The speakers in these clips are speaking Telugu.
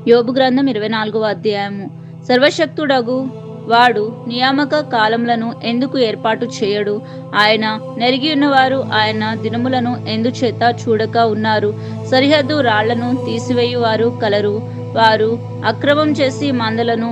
యోబు గ్రంథం 24వ అధ్యాయము. సర్వశక్తుడగు వాడు నియామక కాలములను ఎందుకు ఏర్పాటు చేయడు? ఆయన నెరిగి ఉన్నవారు ఆయన దినములను ఎందుచేత చూడక ఉన్నారు? సరిహద్దు రాళ్లను తీసివేయువారు కలరు. వారు అక్రమం చేసి మందలను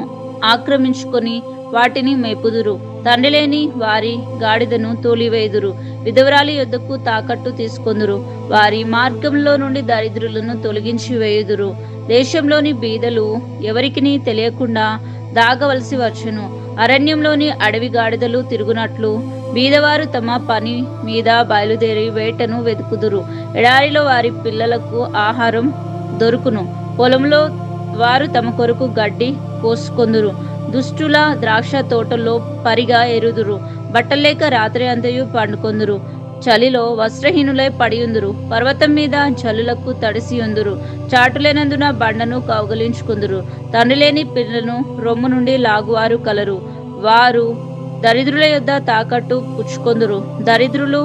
ఆక్రమించుకొని వాటిని మేపుదురు. తండ్రి లేని వారి గాడిదను తోలివేయుదురు. విధవరాలి యొద్దకు తాకట్టు తీసుకొందురు. వారి మార్గంలో నుండి దరిద్రులను తొలగించి వేయుదురు. దేశంలోని బీదలు ఎవరికిని తెలియకుండా దాగవలసి వచ్చును. అరణ్యంలోని అడవి గాడిదలు తిరుగునట్లు బీదవారు తమ పని మీద బయలుదేరి వేటను వెతుకుదురు. ఎడారిలో వారి పిల్లలకు ఆహారం దొరుకును. పొలంలో వారు తమ కొరకు గడ్డి కోసుకొందురు. దుష్టుల ద్రాక్ష తోటల్లో పరిగా ఎరుదురు. బట్టలేక రాత్రి అంతయు పండుకొందురు. చలిలో వస్త్రహీనులై పడియుందురు. పర్వతం మీద జల్లులకు తడిసియుందురు. చాటులేనందున బండను కౌగలించుకుందురు. తండ్రి లేని పిల్లలను రొమ్ము నుండి లాగువారు కలరు. వారు దరిద్రుల యొద్ద తాకట్టు పుచ్చుకొందురు. దరిద్రులు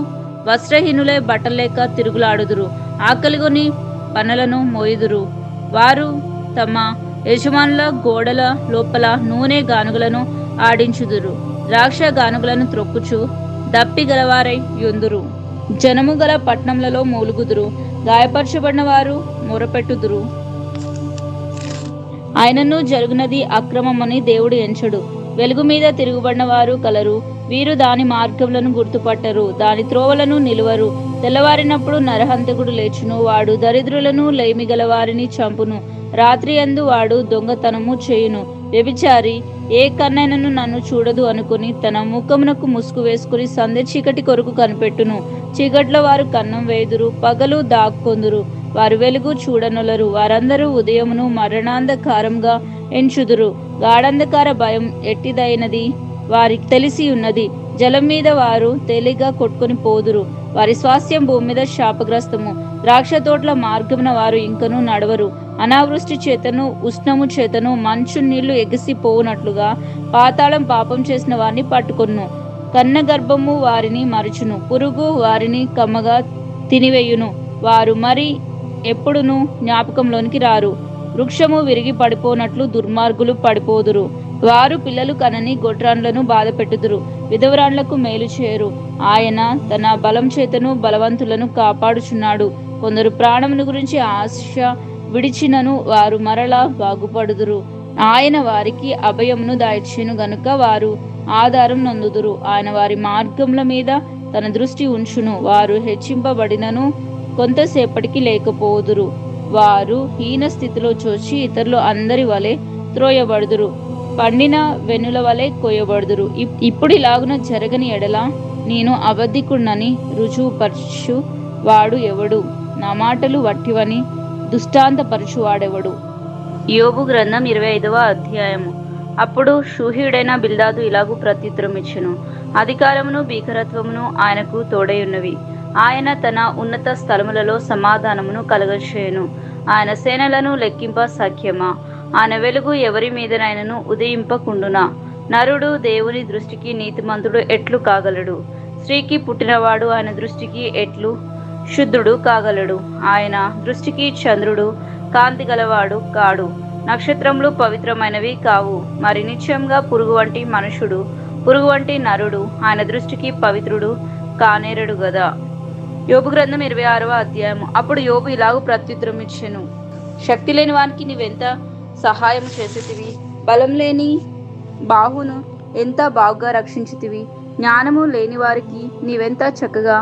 వస్త్రహీనులై బట్టలేక తిరుగులాడుదురు. ఆకలిగొని పనులను మోయుదురు. వారు తమ యజమానుల గోడల లోపల నూనె గానుగలను ఆడించుదురు. ద్రాక్ష గానుగలను త్రొక్కుచు దప్పి గలవారై యుందురు. జనము గల పట్టణములలో మూలుగుదురు. గాయపరచబడిన వారు మొరపెట్టుదురు. ఆయనను జరుగునది అక్రమమని దేవుడు ఎంచడు. వెలుగు మీద తిరుగుబడిన వారు కలరు. వీరు దాని మార్గములను గుర్తుపట్టరు. దాని త్రోవలను నిలువరు. తెల్లవారినప్పుడు నరహంతకుడు లేచును. వాడు దరిద్రులను లేమిగల వారిని చంపును. రాత్రి యందు వాడు దొంగతనము చేయును. వ్యభిచారి ఏ కన్నైనను నన్ను చూడదు అనుకుని తన ముఖమునకు ముసుగు వేసుకుని సంధ్య చీకటి కొరకు కనిపెట్టును. చీకట్లో వారు కన్నం వేయుదురు. పగలు దాక్కొందురు. వారు వెలుగు చూడనొలరు. వారందరూ ఉదయమును మరణాంధకారంగా ఎంచుదురు. గాఢంధకార భయం ఎట్టిదైనది వారికి తెలిసి ఉన్నది. జలం మీద వారు తేలిగ్గా కొట్టుకొని పోదురు. వారి స్వాస్థ్యం భూమి మీద శాపగ్రస్తము. ద్రాక్ష తోటల మార్గమున వారు ఇంకనూ నడవరు. అనావృష్టి చేతను ఉష్ణము చేతను మంచు నీళ్లు ఎగిసిపోవునట్లుగా పాతాళం పాపం చేసిన వారిని పట్టుకొను. కన్న గర్భము వారిని మరుచును. పురుగు వారిని కమ్మగా తినివేయును. వారు మరి ఎప్పుడునూ జ్ఞాపకంలోనికి రారు. వృక్షము విరిగి పడిపోనట్లు దుర్మార్గులు పడిపోదురు. వారు పిల్లలు కనని గొడ్రాండ్లను బాధ పెట్టుదురు. విధవరాండ్లకు మేలు చేయరు. ఆయన తన బలం చేతను బలవంతులను కాపాడుచున్నాడు. కొందరు ప్రాణమును గురించి ఆశ విడిచినను వారు మరలా బాగుపడుదురు. ఆయన వారికి అభయమును దాయిచ్చెను గనుక వారు ఆధారం నొందుదురు. ఆయన వారి మార్గముల మీద తన దృష్టి ఉంచును. వారు హెచ్చింపబడినను కొంతసేపటికి లేకపోదురు. వారు హీన స్థితిలో చోచి ఇతరులు అందరి వలె త్రోయబడుదురు. పండిన వెన్నుల వలె కోయబడుదురు. ఇప్పుడు ఇలాగున జరగని ఎడల నేను అబద్ధికుణ్ణని రుజువుపరచు వాడు ఎవడు? నా మాటలు వట్టివని దుష్టాంతపరచువాడెవడు? యోబు గ్రంథం 25వ అధ్యాయము. అప్పుడు షూహీయుడైన బిల్దాదు ఇలాగు ప్రత్యుత్తరం ఇచ్చెను. అధికారమును భీకరత్వమును ఆయనకు తోడైయున్నవి. ఆయన తన ఉన్నత స్థలములలో సమాధానమును కలగచేయును. ఆయన సేనలను లెక్కింప సఖ్యమా? ఆయన వెలుగు ఎవరి మీదనైనను ఉదయింపకుండునా? నరుడు దేవుని దృష్టికి నీతిమంతుడు ఎట్లు కాగలడు? స్త్రీకి పుట్టినవాడు ఆయన దృష్టికి ఎట్లు శుద్ధుడు కాగలడు? ఆయన దృష్టికి చంద్రుడు కాంతి గలవాడు కాడు. నక్షత్రములు పవిత్రమైనవి కావు. మరి నిత్యంగా పురుగు వంటి మనుషుడు, పురుగు వంటి నరుడు ఆయన దృష్టికి పవిత్రుడు కానేరడు గదా. యోబు గ్రంథం 26వ అధ్యాయము. అప్పుడు యోబు ఇలాగూ ప్రత్యుత్తరం ఇచ్చెను. శక్తి లేని వానికి నీవెంత సహాయం చేసేతివి? బలం లేని బాహును ఎంత బాగుగా రక్షించితివి. జ్ఞానము లేని వారికి నీవెంత చక్కగా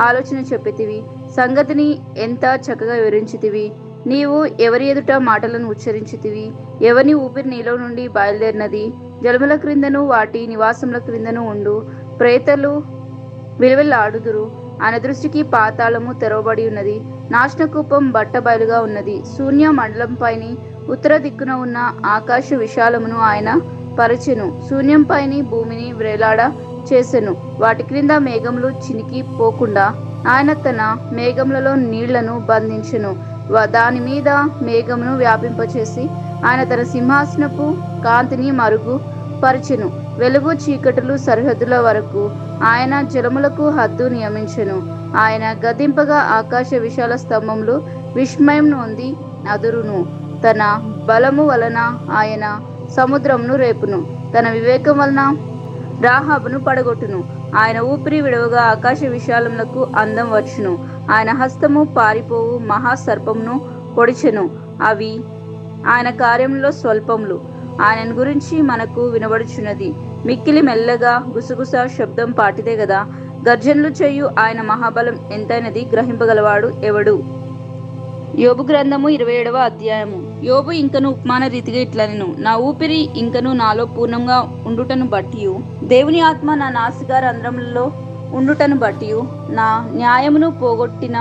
ఆలోచన చెప్పితివి. సంగతిని ఎంత చక్కగా వివరించితివి. నీవు ఎవరి ఎదుట మాటలను ఉచ్చరించితివి? ఎవని ఊపిరి నీలో నుండి బయలుదేరినది? జలముల క్రిందను వాటి నివాసముల క్రిందను ఉండు ప్రేతలు విలువెల్లాడుదురు. ఆయన దృష్టికి పాతాళము తెరవబడి ఉన్నది. నాశనకూపం బట్టబయలుగా ఉన్నది. శూన్య మండలంపైని ఉత్తర దిక్కున ఉన్న ఆకాశ విశాలమును ఆయన పరిచెను. శూన్యంపైని భూమిని వ్రేలాడ చేసెను. వాటి క్రింద మేఘములు చినికి పోకుండా ఆయన తన మేఘములలో నీళ్లను బంధించెను. దాని మీద మేఘమును వ్యాపింపచేసి ఆయన తన సింహాసనపు కాంతిని మరుగు పరిచెను. వెలుగు చీకటులు సరిహద్దుల వరకు ఆయన జలములకు హద్దు నియమించెను. ఆయన గద్దింపగా ఆకాశ విశాల స్తంభములు విస్మయం నొంది అదురును. తన బలము వలన ఆయన సముద్రమును రేపును, తన వివేకం వలన రాహాబును పడగొట్టును. ఆయన ఊపిరి విడవగా ఆకాశ విశాలములకు అందం వచ్చును. ఆయన హస్తము పారిపోవు మహాసర్పమును పొడిచెను. అవి ఆయన కార్యంలో స్వల్పములు. ఆయనను గురించి మనకు వినబడుచున్నది. మిక్కిలి మెల్లగా గుసగుస శబ్దం పాటిదే గదా. గర్జనలు చేయు ఆయన మహాబలం ఎంతైనది గ్రహింపగలవాడు ఎవడు? యోబు గ్రంథము 27వ అధ్యాయము. యోబు ఇంకను ఉపమాన రీతిగా ఇట్లనెను, నా ఊపిరి ఇంకను నాలో పూర్ణంగా ఉండుటను బట్టియు, దేవుని ఆత్మ నా నాసికా రంధ్రములలో ఉండుటను బట్టియు, నా న్యాయమును పోగొట్టిన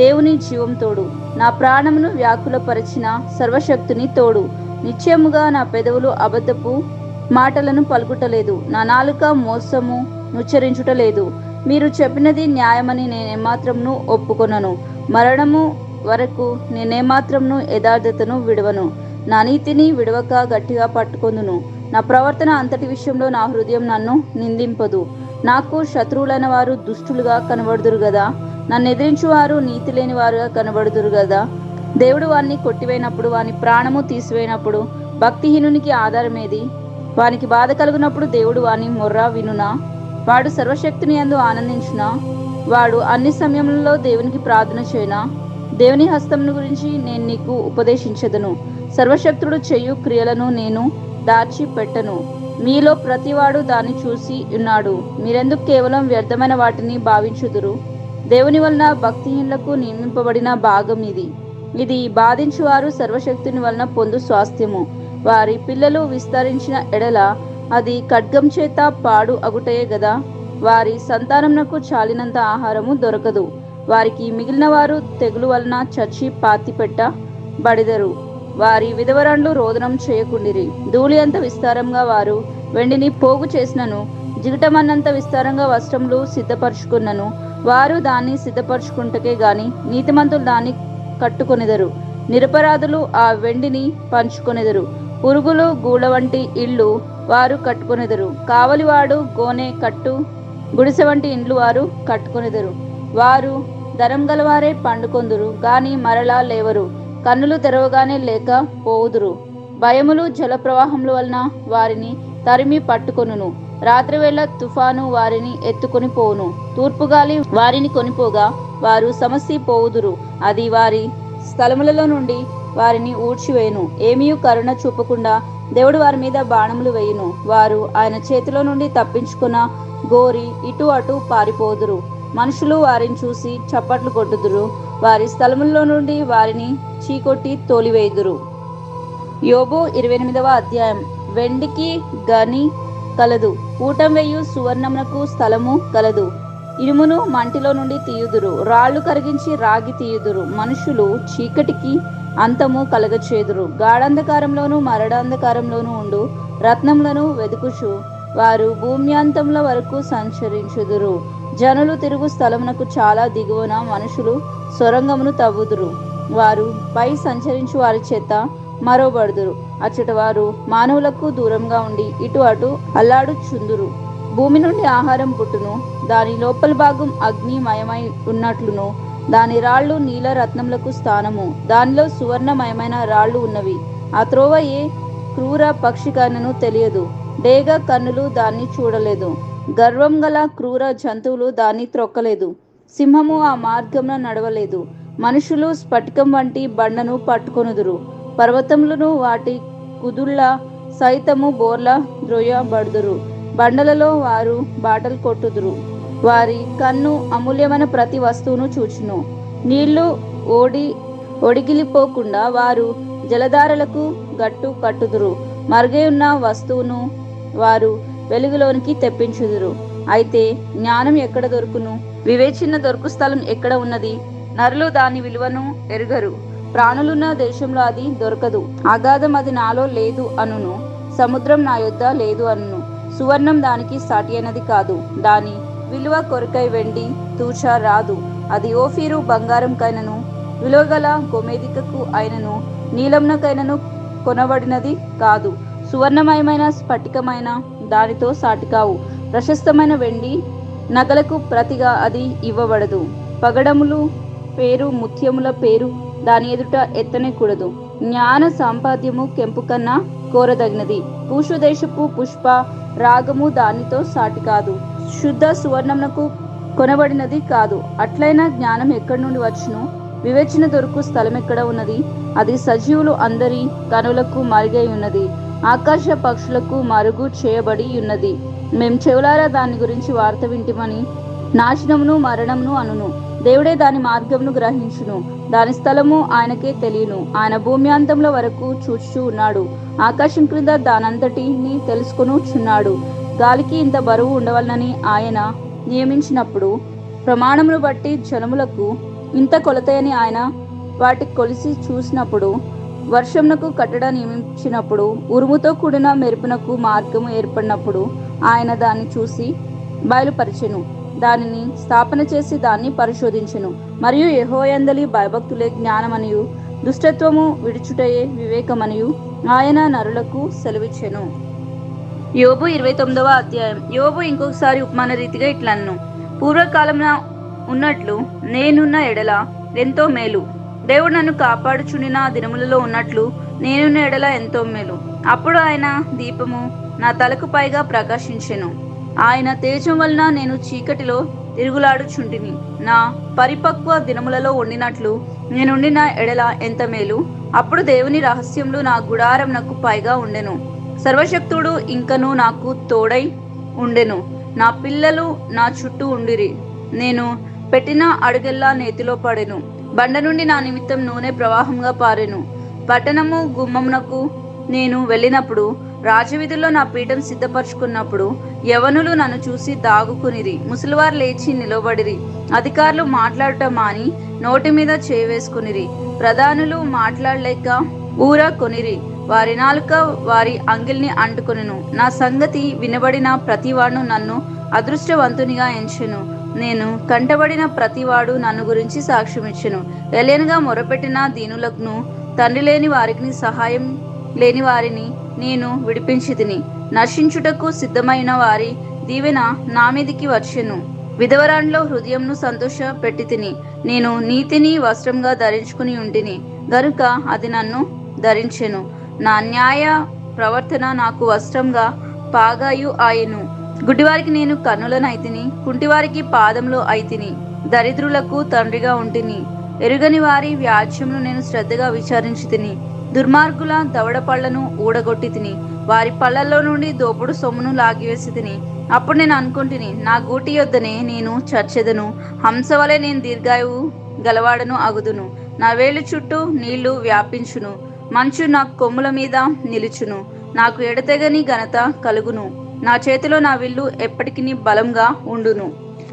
దేవుని జీవం తోడు, నా ప్రాణమును వ్యాకులపరిచిన సర్వశక్తుని తోడు. నిశ్చయముగా నా పెదవులు అబద్ధపు మాటలను పలుకుటలేదు, నా నాలుక మోసము నుచ్చరించుటలేదు. మీరు చెప్పినది న్యాయమని నేనేమాత్రమును ఒప్పుకొనను. మరణము వరకు నేనేమాత్రమును యథార్థతను విడవను. నా నీతిని విడవక గట్టిగా పట్టుకొందును. నా ప్రవర్తన అంతటి విషయంలో నా హృదయం నన్ను నిందింపదు. నాకు శత్రువులైన వారు దుష్టులుగా కనబడుదురు గదా. నన్ను ఎదిరించు వారు నీతి లేని వారుగా కనబడుదురు గదా. దేవుడు వారిని కొట్టివేయినప్పుడు, వాని ప్రాణము తీసివేయినప్పుడు భక్తిహీనునికి ఆధారమేది? వానికి బాధ కలుగునప్పుడు దేవుడు వాని మొర్ర వినునా? వాడు సర్వశక్తిని యందు ఆనందించునా? వాడు అన్ని సమయంలో దేవునికి ప్రార్థన చేయునా? దేవుని హస్తమును గురించి నేను నీకు ఉపదేశించదను. సర్వశక్తుడు చేయు క్రియలను నేను దాచి పెట్టను. మీలో ప్రతివాడు దాన్ని చూసి ఉన్నాడు. మీరెందుకు కేవలం వ్యర్థమైన వాటిని భావించుదురు? దేవుని వలన భక్తిహీనులకు నియమింపబడిన భాగం ఇది. ఇది బాధించువారు సర్వశక్తుని వలన పొందు స్వాస్థ్యము. వారి పిల్లలు విస్తరించిన ఎడల అది ఖడ్గం చేత పాడు అగుటయే గదా. వారి సంతానమునకు చాలినంత ఆహారము దొరకదు. వారికి మిగిలిన వారు తెగులు వలన చచ్చి పాతిపెట్ట బడిదరు. వారి విధవరాండ్లు రోదనం చేయకుండిరి. ధూళి అంత విస్తారంగా వారు వెండిని పోగు చేసినను, జిగటమన్నంత విస్తారంగా వస్త్రములు సిద్ధపరచుకున్నను. వారు దాన్ని సిద్ధపరచుకుంటకే గాని నీతిమంతులు దాన్ని కట్టుకొనిదరు. నిరపరాధులు ఆ వెండిని పంచుకొనిదరు. పురుగులు గూళ్ళ వంటి ఇళ్ళు వారు కట్టుకొనిదరు. కావలివాడు గోనె కట్టు గుడిసె వంటి ఇండ్లు వారు కట్టుకొనిదరు. వారు ధనం గలవారే పండుకొందురు గాని మరలా లేవరు. కన్నులు తెరవగానే లేక పోవుదురు. భయములు జల ప్రవాహముల వలన వారిని తరిమి పట్టుకొనును. రాత్రివేళ తుఫాను వారిని ఎత్తుకొని పోవును. తూర్పుగాలి వారిని కొనిపోగా వారు సమస్య పోవుదురు. అది వారి స్థలములలో నుండి వారిని ఊడ్చివేయును. ఏమీయు కరుణ చూపకుండా దేవుడు వారి మీద బాణములు వేయును. వారు ఆయన చేతిలో నుండి తప్పించుకున్న గోరి ఇటు అటు పారిపోదురు. మనుషులు వారిని చూసి చప్పట్లు కొట్టుదురు. వారి స్థలముల్లో నుండి వారిని చీకొట్టి తోలివేయుదురు. యోబు 28వ అధ్యాయం. వెండికి గని కలదు, ఊటం వేయు సువర్ణమునకు స్థలము కలదు. ఇనుమును మంటిలో నుండి తీయుదురు, రాళ్లు కరిగించి రాగి తీయుదురు. మనుషులు చీకటికి అంతము కలగచేదురు. గాఢంధకారంలోను మరణాంధకారంలోను ఉండు రత్నములను వెదుకుచు వారు భూమ్యాంతముల వరకు సంచరించుదురు. జనులు తిరుగు స్థలమునకు చాలా దిగువన మనుషులు సొరంగమును తవ్వుదురు. వారు పై సంచరించు వారి చేత మరోబడుదురు. అచ్చట వారు మానవులకు దూరంగా ఉండి ఇటు అటు అల్లాడుచుందురు. భూమి నుండి ఆహారం పుట్టును, దాని లోపల భాగం అగ్నిమయమై ఉన్నట్లును, దాని రాళ్ళు నీల రత్నములకు స్థానము, దానిలో సువర్ణమయమైన రాళ్ళు ఉన్నవి. ఆ త్రోవ ఏ క్రూర పక్షికైనను తెలియదు. డేగ కన్నులు దాన్ని చూడలేదు. గర్వం గల క్రూర జంతువులు దాన్ని త్రొక్కలేదు. సింహము ఆ మార్గమున నడవలేదు. మనుషులు స్ఫటికం వంటి బండను పట్టుకొనుదురు. పర్వతములను వాటి కుదుళ్ళ సైతము బోర్ల ద్రోయబడుదురు. బండలలో వారు బాటలు కొట్టుదురు. వారి కన్ను అమూల్యమైన ప్రతి వస్తువును చూచును. నీళ్లు ఒడిగిలిపోకుండా వారు జలధారలకు గట్టు కట్టుదురు. మరుగై ఉన్న వస్తువును వారు వెలుగులోనికి తెప్పించుదురు. అయితే జ్ఞానం ఎక్కడ దొరుకును? వివేచన దొరుకు స్థలం ఎక్కడ ఉన్నది? నరులు దాని విలువను ఎరుగరు. ప్రాణులున్న దేశంలో అది దొరకదు. అగాధం అది నాలో లేదు అనును, సముద్రం నా యొద్ద లేదు అనును. సువర్ణం దానికి సాటి అయినది కాదు. దాని విలువ కొరకై వెండి తూచా రాదు. అది ఓఫీరు బంగారంకైనను విలువగల గోమేదికకు అయినను నీలంనకైనను కొనబడినది కాదు. సువర్ణమయమైన స్ఫటికమైన దానితో సాటికావు. ప్రశస్తమైన వెండి నగలకు ప్రతిగా అది ఇవ్వబడదు. పగడములు పేరు ముత్యముల పేరు దాని ఎదుట ఎత్తనేకూడదు. జ్ఞాన సంపాద్యము కెంపు కన్నా కోరదగినది. కూషు దేశపు పుష్ప రాగము దానితో సాటి కాదు. శుద్ధ సువర్ణమునకు కొనబడినది కాదు. అట్లైనా జ్ఞానం ఎక్కడి నుండి వచ్చును? వివేచన దొరుకు స్థలం ఎక్కడ ఉన్నది? అది సజీవులు అందరి కనులకు మరుగై ఉన్నది, ఆకాశ పక్షులకు మరుగు చేయబడి ఉన్నది. మేం చెవులారా దాని గురించి వార్త వింటిమని నాశనమును మరణమును అనును. దేవుడే దాని మార్గమును గ్రహించును, దాని స్థలము ఆయనకే తెలియను. ఆయన భూమ్యాంతంలో వరకు చూచుచూ ఉన్నాడు, ఆకాశం క్రింద దానంతటిని తెలుసుకొనుచున్నాడు. గాలికి ఇంత బరువు ఉండవలనని ఆయన నియమించినప్పుడు, ప్రమాణమును బట్టి జనములకు ఇంత కొలతయని ఆయన వాటి కొలిసి చూసినప్పుడు, వర్షమునకు కట్టడ నియమించినప్పుడు, ఉరుముతో కూడిన మెరుపునకు మార్గము ఏర్పడినప్పుడు ఆయన దాన్ని చూసి బయలుపరిచెను, దానిని స్థాపన చేసి దాన్ని పరిశోధించెను. మరియు యెహోవాయందలి భయభక్తులే జ్ఞానమనియు దుష్టత్వము విడుచుటయే వివేకమనియు ఆయన నరులకు సెలవిచ్చెను. యోబు 29వ అధ్యాయం. యోబు ఇంకొకసారి ఉపమాన రీతిగా ఇట్లన్ను: పూర్వకాలమున ఉన్నట్లు నేనున్న ఎడల ఎంతో మేలు. దేవుడు నన్ను కాపాడుచుండిన దినములలో ఉన్నట్లు నేనున్న ఎడల ఎంతో మేలు. అప్పుడు ఆయన దీపము నా తలకు పైగా ప్రకాశించెను. ఆయన తేజం వలన నేను చీకటిలో తిరుగులాడుచుంటిని. నా పరిపక్వ దినములలో ఉండినట్లు నేనుండిన ఎడల ఎంత మేలు. అప్పుడు దేవుని రహస్యములు నా గుడారమునకు పైగా ఉండెను. సర్వశక్తుడు ఇంకను నాకు తోడై ఉండెను. నా పిల్లలు నా చుట్టూ ఉండిరి. నేను పెట్టిన అడుగెల్లా నేతిలో పడెను. బండ నుండి నా నిమిత్తం నూనె ప్రవాహంగా పారెను. పట్టణము గుమ్మమునకు నేను వెళ్ళినప్పుడు, రాజవీధుల్లో నా పీఠం సిద్ధపరచుకున్నప్పుడు, యవనులు నన్ను చూసి దాగుకునిరి. ముసలివారు లేచి నిలబడిరి. అధికారులు మాట్లాడటం మాని నోటి మీద చేవేసుకునిరి. ప్రధానులు మాట్లాడలేక ఊర కొనిరి. వారి నాలుక వారి అంగిల్ని అంటుకొనెను. నా సంగతి వినబడిన ప్రతివాడు నన్ను అదృష్టవంతునిగా ఎంచెను. నేను కంటబడిన ప్రతివాడు నన్ను గురించి సాక్ష్యమిచ్చెను. ఎలేనుగా మొరపెట్టిన దీనులకు, తండ్రి లేని వారికి, సహాయం లేని వారిని నేను విడిపించితిని. నశించుటకు సిద్ధమైన వారి దీవెన నా మీదికి వచ్చెను. విధవరాండ్లో హృదయంను సంతోష పెట్టి తిని. నేను నీతిని వస్త్రంగా ధరించుకుని ఉంటిని గనుక అది నన్ను ధరించెను. నా న్యాయ ప్రవర్తన నాకు వస్త్రంగా పాగాయు ఆయను. గుడ్డివారికి నేను కన్నులనైతిని, కుంటివారికి పాదములో అయితిని. దరిద్రులకు తండ్రిగా ఉంటిని. ఎరుగని వారి వ్యాజ్యమును నేను శ్రద్ధగా విచారించి తిని. దుర్మార్గుల దవడ పళ్లను ఊడగొట్టి తిని. వారి పళ్లలో నుండి దోపుడు సొమ్మును లాగివేసి తిని. అప్పుడు నేను అనుకుంటుని, నా గూటి యొద్దనే నేను చచ్చెదను. హంసవలే నేను దీర్ఘాయువు గలవాడను అగుదును. నా వేలు చుట్టూ నీళ్లు వ్యాపించును. మంచు నా కొమ్ముల మీద నిలుచును. నాకు ఎడతెగని ఘనత కలుగును. నా చేతిలో నా విల్లు ఎప్పటికీ బలంగా ఉండును.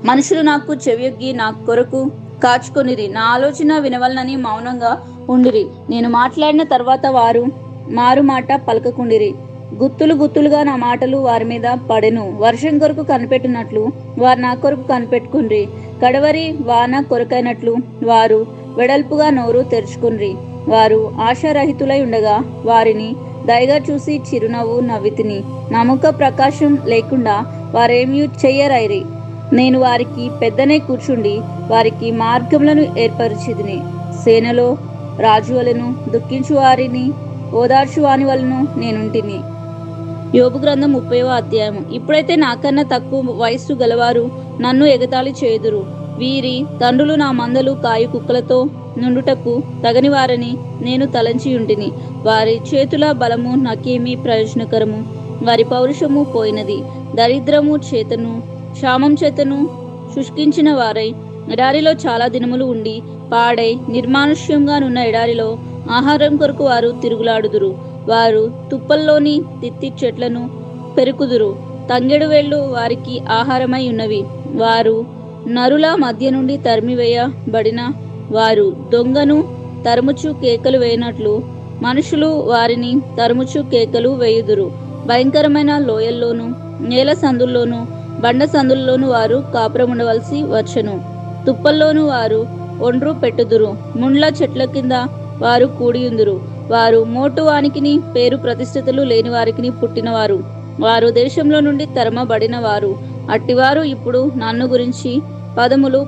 మనుషులు నాకు చెవియొగ్గి నా కొరకు కాచుకొనిరి. నా ఆలోచన వినవలనని మౌనంగా ఉండిరి. నేను మాట్లాడిన తర్వాత వారు మారు మాట పలకకుండిరి. గుత్తులు గుత్తులుగా నా మాటలు వారి మీద పడెను. వర్షం కొరకు కనిపెట్టినట్లు వారు నా కొరకు కనిపెట్టుకుండ్రి. కడవరి వాన కొరకైనట్లు వారు వెడల్పుగా నోరు తెరుచుకుండ్రి. వారు ఆశారహితులై ఉండగా వారిని దయగా చూసి చిరునవ్వు నవ్వితిని. నా ముఖ ప్రకాశం లేకుండా వారేమీ చెయ్యరైరి. నేను వారికి పెద్దనే కూర్చుండి వారికి మార్గములను ఏర్పరిచితిని. సేనలో రాజు వలెను, దుఃఖించు వారిని ఓదార్చు వాని వలను నేనుంటిని. యోబు గ్రంథం 30వ అధ్యాయము. ఇప్పుడైతే నాకన్నా తక్కువ వయస్సు గలవారు నన్ను ఎగతాళి చేయుదురు. వీరి తండ్రులు నా మందలు కాయు కుక్కలతో నుండుటకు తగని వారని నేను తలంచి ఉంటిని. వారి చేతుల బలము నాకేమీ ప్రయోజనకరము. వారి పౌరుషము పోయినది. దరిద్రము చేతను క్షామం చేతను శుష్కించిన వారై ఎడారిలో చాలా దినములు ఉండి పాడై నిర్మానుష్యంగానున్న ఎడారిలో ఆహారం కొరకు వారు తిరుగులాడుదురు. వారు తుప్పల్లోని తిత్తి చెట్లను పెరుకుదురు. తంగెడు వేళ్ళు వారికి ఆహారమై ఉన్నవి. వారు నరుల మధ్య నుండి తరిమివేయబడిన వారు దొంగను తరుముచు కేకలు వేయనట్లు మనుషులు వారిని తరుముచు కేకలు వేయుదురు. భయంకరమైన లోయల్లోనూ నేల సందుల్లోనూ బండ సందుల్లోనూ వారు కాపురముండవలసి వచ్చెను. తుప్పల్లోనూ వారు ఒండ్రు పెట్టుదురు. ముండ్ల చెట్ల కింద వారు కూడియుందురు. వారు మోటు వానికిని పేరు ప్రతిష్ఠితులు లేని వారికి పుట్టినవారు. వారు దేశంలో నుండి తరమబడిన వారు. అట్టివారు ఇప్పుడు నన్ను గురించి పదములు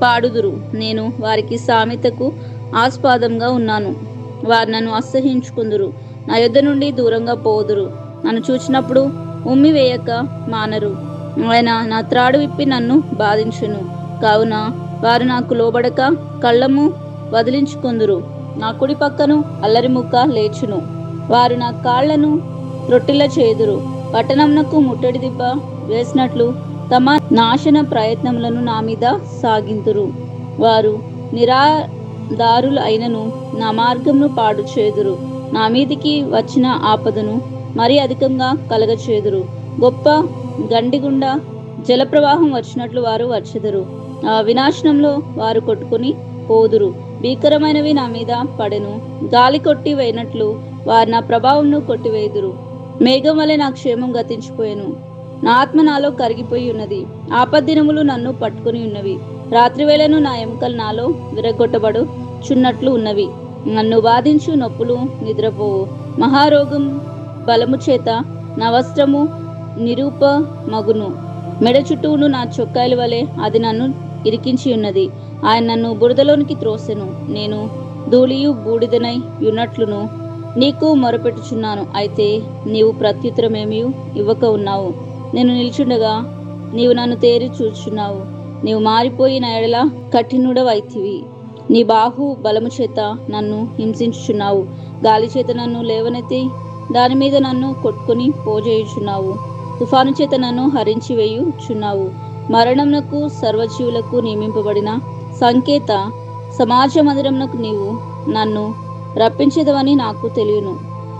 పాడుదురు. నేను వారికి సామెతకు ఆస్పాదంగా ఉన్నాను. వారు నన్ను అసహ్యించుకుందురు, నా యొద్ద నుండి దూరంగా పోదురు. నన్ను చూచినప్పుడు ఉమ్మి వేయక మానరు. ఆయన నా త్రాడు విప్పి నన్ను బాధించును. కావున వారు నాకు లోబడక కళ్ళము వదిలించుకుందురు. నా కుడి పక్కను అల్లరి ముక్క లేచును. వారు నా కాళ్లను రొట్టిల చేదురు. పట్టణంనకు ముట్టడి దిబ్బ వేసినట్లు తమ నాశన ప్రయత్నములను నా మీద సాగింతురు. వారు నిరాదారులు అయినను నా మార్గమును పాడు చేదురు. నా మీదికి వచ్చిన ఆపదను మరీ అధికంగా కలగచేదురు. గొప్ప గండిగుండా జలప్రవాహం వచ్చినట్లు వారు వచ్చెదరు. ఆ వినాశనంలో వారు కొట్టుకుని పోదురు. భీకరమైనవి నా మీద పడెను. గాలి కొట్టి వేయినట్లు వారు నా ప్రభావంను కొట్టివేయుదురు. మేఘం వలె నా క్షేమం గతించిపోయెను. నా ఆత్మ నాలో కరిగిపోయి ఉన్నది. ఆపద్దినములు నన్ను పట్టుకుని ఉన్నవి. రాత్రివేళను నా ఎముకలు నాలో విరగొట్టబడు చున్నట్లు ఉన్నవి. నన్ను బాధించు నొప్పులు నిద్రపోవు. మహారోగం బలము చేత నా వస్త్రము నిరూపమగును. మెడ చుట్టూను నా చొక్కాయిల వలె అది నన్ను ఇరికించి ఉన్నది. ఆయన నన్ను బురదలోనికి త్రోసెను. నేను ధూళియు బూడిదనై ఉన్నట్లును నీకు మొరపెట్టుచున్నాను. అయితే నీవు ప్రత్యుత్తరమేమీ ఇవ్వక ఉన్నావు. నేను నిల్చుండగా నీవు నన్ను తేరి చూచున్నావు. నీవు మారిపోయిన ఎడల కఠినుడవైతివి. నీ బాహు బలము చేత నన్ను హింసించుచున్నావు. గాలి చేత నన్ను లేవనెత్తి దాని మీద నన్ను కొట్టుకుని పోజేయుచున్నావు. తుఫాను చేత నన్ను హరించి వేయుచున్నావు. మరణమునకు సర్వజీవులకు నియమింపబడిన సంకేత సమాజ మందిరమునకు నీవు నన్ను రప్పించేదవని నాకు తెలియను.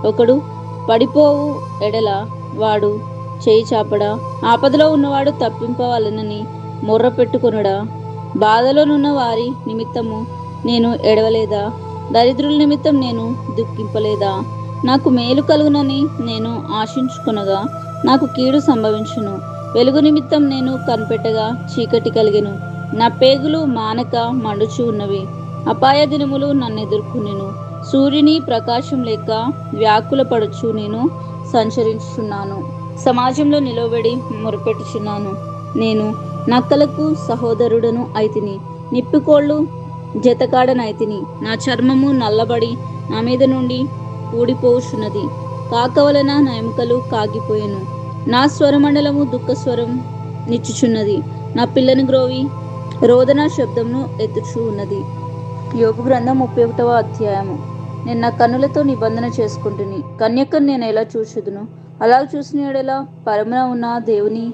ఒకడు పడిపోవు ఎడల వాడు చేయి చాపడా? ఆపదలో ఉన్నవాడు తప్పింపవాలనని మొర్ర పెట్టుకొనుడా? బాధలోనున్న వారి నిమిత్తము నేను ఎడవలేదా? దరిద్రుల నిమిత్తం నేను దుఃఖింపలేదా? నాకు మేలు కలుగునని నేను ఆశించుకొనగా నాకు కీడు సంభవించును. వెలుగు నిమిత్తం నేను కనిపెట్టగా చీకటి కలిగెను. నా పేగులు మానక మండుచు ఉన్నవి. అపాయ దినములు నన్ను ఎదుర్కొనెను. సూర్యుని ప్రకాశం లేక వ్యాకుల పడుచు నేను సంచరించుచున్నాను. సమాజంలో నిలబడి మొరపెట్టుచున్నాను. నేను నక్కలకు సహోదరుడను అయితిని. నిప్పుకోళ్ళు జతకాడనైతిని. నా చర్మము నల్లబడి నా మీద నుండి ఊడిపోవుచున్నది. కాక వలన నా ఎముకలు కాగిపోయెను. నా స్వరమండలము దుఃఖస్వరం నిచ్చుచున్నది. నా పిల్లని గ్రోవి రోదన శబ్దమును ఎత్తుచూ ఉన్నది. యోబు గ్రంథం 31వ అధ్యాయము. నేను నా కన్నులతో నిబంధన చేసుకుంటుని. కన్యకను నేను ఎలా చూచుదును? అలా చూసిన ఎడల పరమున ఉన్న దేవుని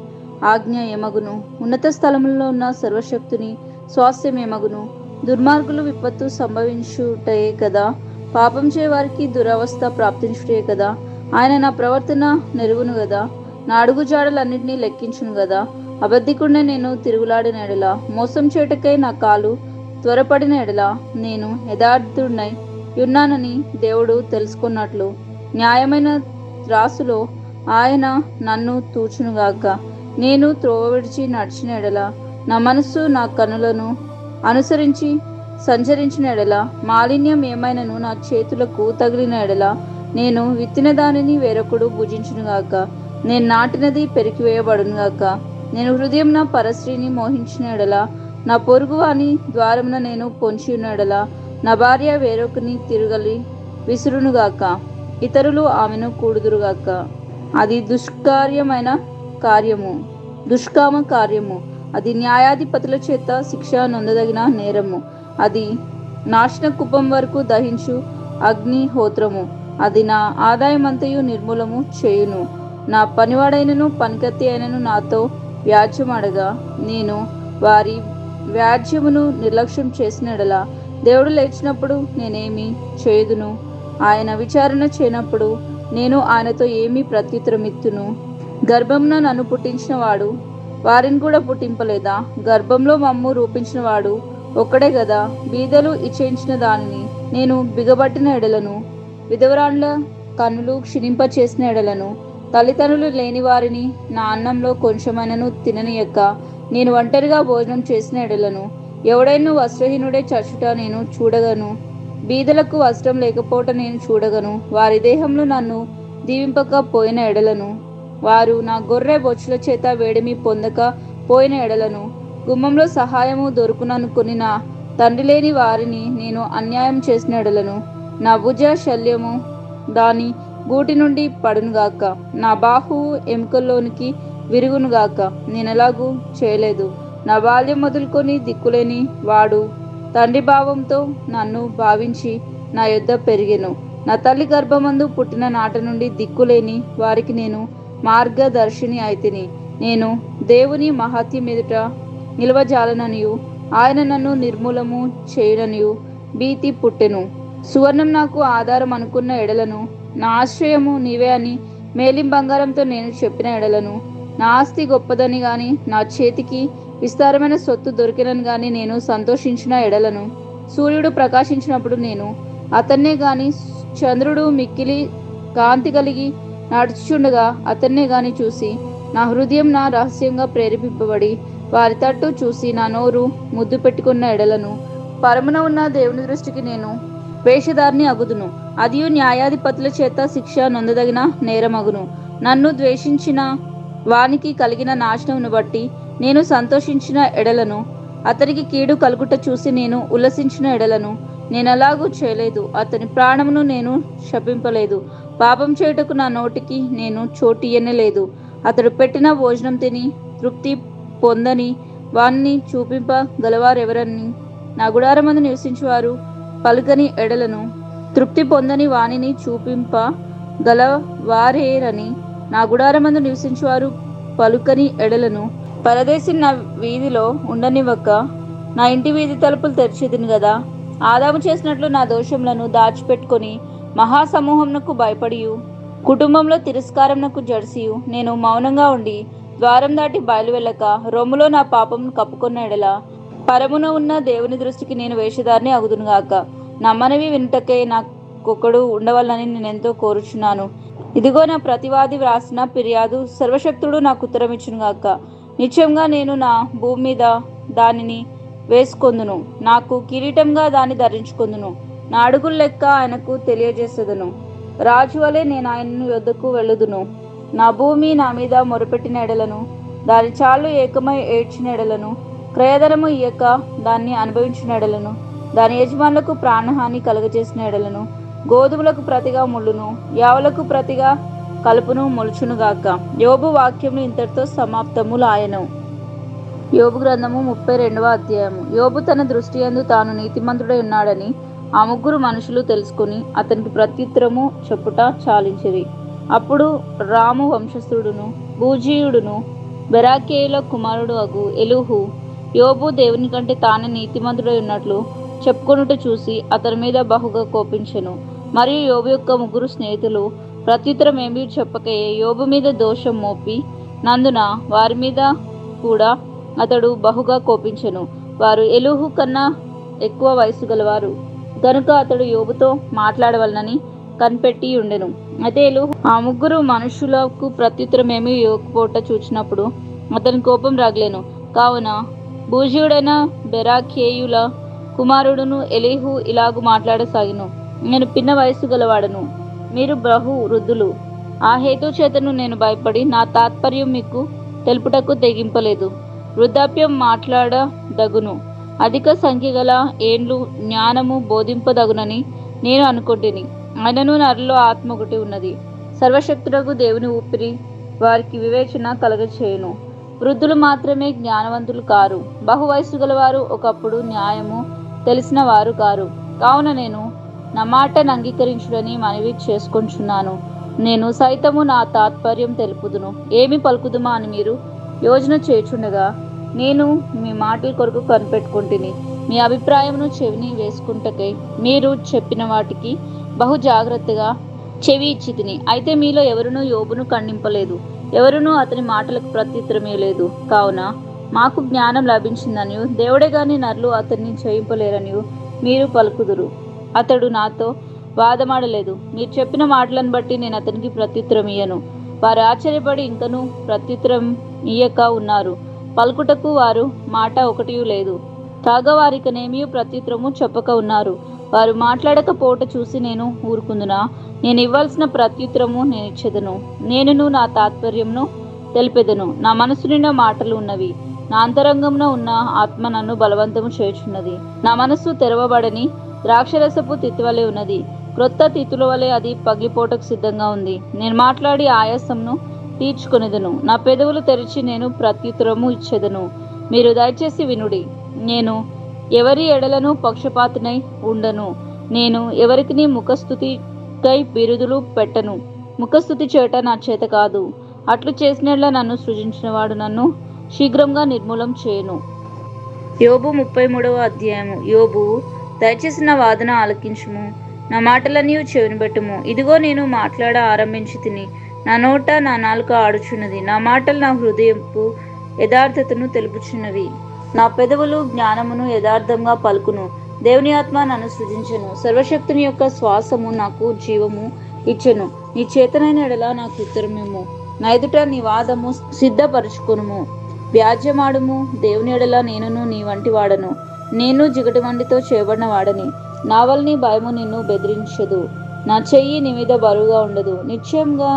ఆజ్ఞ ఏమగును? ఉన్నత స్థలములలో ఉన్న సర్వశక్తుని స్వాస్థ్యం ఏమగును? దుర్మార్గులు విపత్తు సంభవించుటయే కదా. పాపం చేయవారికి దురవస్థ ప్రాప్తించుటే కదా. ఆయన నా ప్రవర్తన నెరుగును గదా. నా అడుగుజాడలన్నింటినీ లెక్కించును గదా. అబద్ధికుడినే నేను తిరుగులాడిన ఎడల, మోసం చేయుటకై నా కాలు త్వరపడిన ఎడల, నేను యథార్థుడినై ఉన్నానని దేవుడు తెలుసుకున్నట్లు న్యాయమైన త్రాసులో ఆయన నన్ను తూచునుగాక. నేను త్రోవ విడిచి నడిచిన ఎడల, నా మనస్సు నా కనులను అనుసరించి సంచరించిన ఎడల, మాలిన్యం ఏమైనను నా చేతులకు తగిలిన ఎడల, నేను విత్తిన దానిని వేరొకడు భుజించునుగాక. నేను నాటినది పెరికివేయబడునుగాక. నేను హృదయంన పరస్త్రీని మోహించిన ఎడల, నా పొరుగు వాని ద్వారమున నేను పొంచి ఉన్న ఎడల, నా భార్య వేరొకని తిరగలి విసురునుగాక. ఇతరులు ఆమెను కూడుదురుగాక. అది దుష్కార్యమైన కార్యము, దుష్కామ కార్యము. అది న్యాయాధిపతుల చేత శిక్ష నొందదగిన నేరము. అది నాశన కుప్పం వరకు దహించు అగ్నిహోత్రము. అది నా ఆదాయమంతయు నిర్మూలము చేయును. నా పనివాడైనను పనికత్తి అయినను నాతో వ్యాజ్యమడగా, నేను వారి వ్యాజ్యమును నిర్లక్ష్యం చేసినడలా, దేవుడు లేచినప్పుడు నేనేమి చేయుదును? ఆయన విచారణ చేయనప్పుడు నేను ఆయనతో ఏమి ప్రత్యుత్తరమిత్తును? గర్భమున నన్ను పుట్టించిన వాడు వారిని కూడా పుట్టింపలేదా? గర్భంలో మమ్ము రూపించిన వాడు ఒక్కడే గదా. బీదలు ఇచ్చేయించిన దానిని నేను బిగబట్టిన ఎడలను, విధవరాండ్ల కన్నులు క్షీణింపచేసిన ఎడలను, తల్లిదండ్రులు లేని వారిని నా అన్నంలో కొంచెమైనను తిననీయక నేను ఒంటరిగా భోజనం చేసిన ఎడలను, ఎవడైనా వస్త్రహీనుడే చచ్చుట నేను చూడగను, బీదలకు వస్త్రం లేకపోవట నేను చూడగను. వారి దేహంలో నన్ను దీవింపక పోయిన ఎడలను, వారు నా గొర్రె బొచ్చుల చేత వేడిమి పొందక పోయిన ఎడలను, గుమ్మంలో సహాయము దొరుకుననుకుని నా తండ్రి లేని వారిని నేను అన్యాయం చేసిన ఎడలను, నా భుజ శల్యము దాని గూటి నుండి పడునుగాక, నా బాహువు ఎముకల్లోనికి విరుగునుగాక. నేనెలాగూ చేయలేదు. నా బాల్యం మొదలుకొని దిక్కులేని వాడు తండ్రి భావంతో నన్ను భావించి నా యొద్ద పెరిగెను. నా తల్లి గర్భమందు పుట్టిన నాటి నుండి దిక్కులేని వారికి నేను మార్గదర్శిని అయితిని. నేను దేవుని మహత్యం ఎదుట నిలవజాలననియు ఆయన నన్ను నిర్మూలము చేయననియు భీతి పుట్టెను. సువర్ణం నాకు ఆధారం అనుకున్న ఎడలను, నా ఆశ్రయము నీవే అని మేలిం బంగారంతో నేను చెప్పిన ఎడలను, నా ఆస్తి గొప్పదని గాని నా చేతికి విస్తారమైన సొత్తు దొరికినని గాని నేను సంతోషించిన ఎడలను, సూర్యుడు ప్రకాశించినప్పుడు నేను అతన్నే గాని, చంద్రుడు మిక్కిలి కాంతి కలిగి నడుచుచుండగా అతన్నే గాని చూసి, నా హృదయం నా రహస్యంగా ప్రేరేపింపబడి వారి తట్టు చూసి నా నోరు ముద్దు పెట్టుకున్న ఎడలను, పరమున ఉన్న దేవుని దృష్టికి నేను వేషధారిని అగుదును. అదియు న్యాయాధిపతుల చేత శిక్ష నొందదగిన నేరమగును. నన్ను ద్వేషించిన వానికి కలిగిన నాశనమును బట్టి నేను సంతోషించిన ఎడలను, అతనికి కీడు కలుగుట చూసి నేను ఉల్లసించిన ఎడలను, నేనలాగూ చేయలేదు. అతని ప్రాణమును నేను శపింపలేదు. పాపం చేయుటకు నా నోటికి నేను చోటియ్యనలేదు. అతడు పెట్టిన భోజనం తిని తృప్తి పొందని వాణ్ణి చూపింప గలవారెవరని నా గుడారమందు నివసించువారు పలుకని ఎడలను, తృప్తి పొందని వాణిని చూపింప గలవారేరని నా గుడారమందు నివసించువారు పలుకని ఎడలను, పరదేశి నా వీధిలో ఉండనివ్వక నా ఇంటి వీధి తలుపులు తెరిచేదిని గదా. ఆదాము చేసినట్లు నా దోషములను దాచిపెట్టుకొని మహాసమూహమునకు భయపడియు కుటుంబంలో తిరస్కారమునకు జడిసియు నేను మౌనంగా ఉండి ద్వారం దాటి బయలు వెళ్ళక రొమ్ములో నా పాపమును కప్పుకొన్న ఎడల, పరమున ఉన్న దేవుని దృష్టికి నేను వేషధారిని అగుదునుగాక. నా మనవి వినుటకే నాకొకడు ఉండవాలని నేనెంతో కోరుచున్నాను. ఇదిగో నా ప్రతివాది వ్రాసిన ఫిర్యాదు, సర్వశక్తుడు నాకు ఉత్తరమిచ్చునుగాక. నిశ్చయంగా నేను నా భూమి మీద దానిని వేసుకొందును, నాకు కిరీటంగా దాన్ని ధరించుకొందును. నా అడుగుల లెక్క ఆయనకు తెలియజేసేదను. రాజు వలె నేను ఆయన యొద్దకు వెళ్ళుదును. నా భూమి నా మీద మొరపెట్టిన ఎడలను, దాని చాలు ఏకమై ఏడ్చిన ఎడలను, క్రయధనము ఇయ్యక దాన్ని అనుభవించిన ఎడలను, దాని యజమానులకు ప్రాణహాని కలుగజేసిన ఎడలను, గోధుమలకు ప్రతిగా ముళ్ళును, యావులకు ప్రతిగా కలుపును మొలుచునుగాక. యోబు వాక్యములు ఇంతటితో సమాప్తములాయెను. యోబు గ్రంథము 32వ అధ్యాయము. యోబు తన దృష్టి యందు తాను నీతిమంతుడై ఉన్నాడని ఆ ముగ్గురు మనుషులు తెలుసుకుని అతనికి ప్రత్యుత్తరము చెప్పుట చాలించిరి. అప్పుడు రాము వంశస్థుడును బూజీయుడును బెరాకేయుల కుమారుడు అగు ఎలీహు యోబు దేవుని కంటే తానే నీతిమంతుడై ఉన్నట్లు చెప్పుకొనుట చూసి అతని మీద బహుగా కోపించెను. మరియు యోబు యొక్క ముగ్గురు స్నేహితులు ప్రత్యుత్తరం ఏమీ చెప్పకయే యోబు మీద దోషం మోపి నందున వారి మీద కూడా అతడు బహుగా కోపించెను. వారు ఎలీహు కన్నా ఎక్కువ వయసు గలవారు గనుక అతడు యోబుతో మాట్లాడవలనని కనిపెట్టి ఉండెను. అయితే ఎలీహు ఆ ముగ్గురు మనుషులకు ప్రత్యుత్తరం ఏమీ ఇవ్వకపోట చూచినప్పుడు అతని కోపం రగిలెను. కావున బూజీయుడైన బెరాకేయుల కుమారుడును ఎలీహు ఇలాగు మాట్లాడసాగిను. నేను పిన్న వయసు గలవాడను, మీరు బహు వృద్ధులు. ఆ హేతు చేతను నేను భయపడి నా తాత్పర్యం మీకు తెలుపుటకు తెగింపలేదు. వృద్ధాప్యం మాట్లాడదగును, అధిక సంఖ్య గల ఏండ్లు జ్ఞానము బోధింపదగునని నేను అనుకొంటిని. ఆయనను నరిలో ఆత్మ ఒకటి ఉన్నది. సర్వశక్తుడగు దేవుని ఊపిరి వారికి వివేచన కలగచేయును. వృద్ధులు మాత్రమే జ్ఞానవంతులు కారు, బహు వయసు గలవారు ఒకప్పుడు న్యాయము తెలిసిన వారు కారు. కావున నేను నా మాటను అంగీకరించుడని మనవి చేసుకొంచున్నాను. నేను సైతము నా తాత్పర్యం తెలుపుదును, ఏమి పలుకుదుమా అని మీరు యోచన చేయుచుండగా నేను మీ మాటల కొరకు కనిపెట్టుకుంటుని. మీ అభిప్రాయమును చెవిని వేసుకుంటకై మీరు చెప్పిన వాటికి బహు జాగ్రత్తగా చెవి ఇచ్చితిని. అయితే మీలో ఎవరునూ యోబును ఖండింపలేదు, ఎవరునూ అతని మాటలకు ప్రత్యుత్తరం ఇవ్వలేదు. కావున మాకు జ్ఞానం లభించిందనియు దేవుడే గాని నరులు అతన్ని చేయింపలేరనియు మీరు పలుకుదురు. అతడు నాతో వాదమాడలేదు. మీరు చెప్పిన మాటలను బట్టి నేను అతనికి ప్రత్యుత్తరం ఇయ్యను. వారు ఆశ్చర్యపడి ఇంకనూ ప్రత్యుత్తరం ఇయ్యక ఉన్నారు. పలుకుటకు వారు మాట ఒకటి లేదు, కాగా వారికనేమీ ప్రత్యుత్తరము చెప్పక ఉన్నారు. వారు మాట్లాడకపోవట చూసి నేను ఊరుకుందునా? నేను ఇవ్వాల్సిన ప్రత్యుత్తరము నేను ఇచ్చేదను. నేనును నా తాత్పర్యమును తెలిపెదను. నా మనసు నిండా మాటలు ఉన్నవి, నా అంతరంగంలో ఉన్న ఆత్మ నన్ను బలవంతము చేయుచున్నది. నా మనస్సు తెరవబడని ద్రాక్షరసపు తిత్తివలే ఉన్నది. క్రొత్త తిత్తుల వలె అది పగిలిపోటకు సిద్ధంగా ఉంది. నేను మాట్లాడి ఆయాసంను తీర్చుకొనిదను. నా పెదవులు తెరిచి నేను ప్రత్యుత్తరము ఇచ్చేదను. మీరు దయచేసి వినుడి. నేను ఎవరి ఎడలను పక్షపాతినై ఉండను. నేను ఎవరికి ముఖస్తుతికై బిరుదులు పెట్టను. ముఖస్తుతి చేట నా చేత కాదు. అట్లు చేసినట్ల నన్ను సృజించినవాడు నన్ను శీఘ్రంగా నిర్మూలం చేయను. యోబు 33వ అధ్యాయము. యోబు, దయచేసి నా వాదన ఆలకించుము, నా మాటలన్నీ చెవిని పెట్టుము. ఇదిగో నేను మాట్లాడ ఆరంభించి తిని, నా నోట నా నాలుక ఆడుచున్నది. నా మాటలు నా హృదయపు యథార్థతను తెలుపుచున్నవి. నా పెదవులు జ్ఞానమును యథార్థంగా పలుకును. దేవుని ఆత్మ నన్ను సృజించెను. సర్వశక్తుని యొక్క శ్వాసము నాకు జీవము ఇచ్చెను. నీ చేతనైన ఎడల నాకు ఉత్తరమేమో. నా ఎదుట నీ వాదము సిద్ధపరచుకొనుము. వ్యాజ్యమాడుము. దేవుని ఎడల నేనును నీ వంటి వాడను. నేను జిగటి వంటితో చేయబడిన వాడని. నా వల్ని భయము నిన్ను బెదిరించదు. నా చెయ్యి నీ మీద బరువుగా ఉండదు. నిశ్చయంగా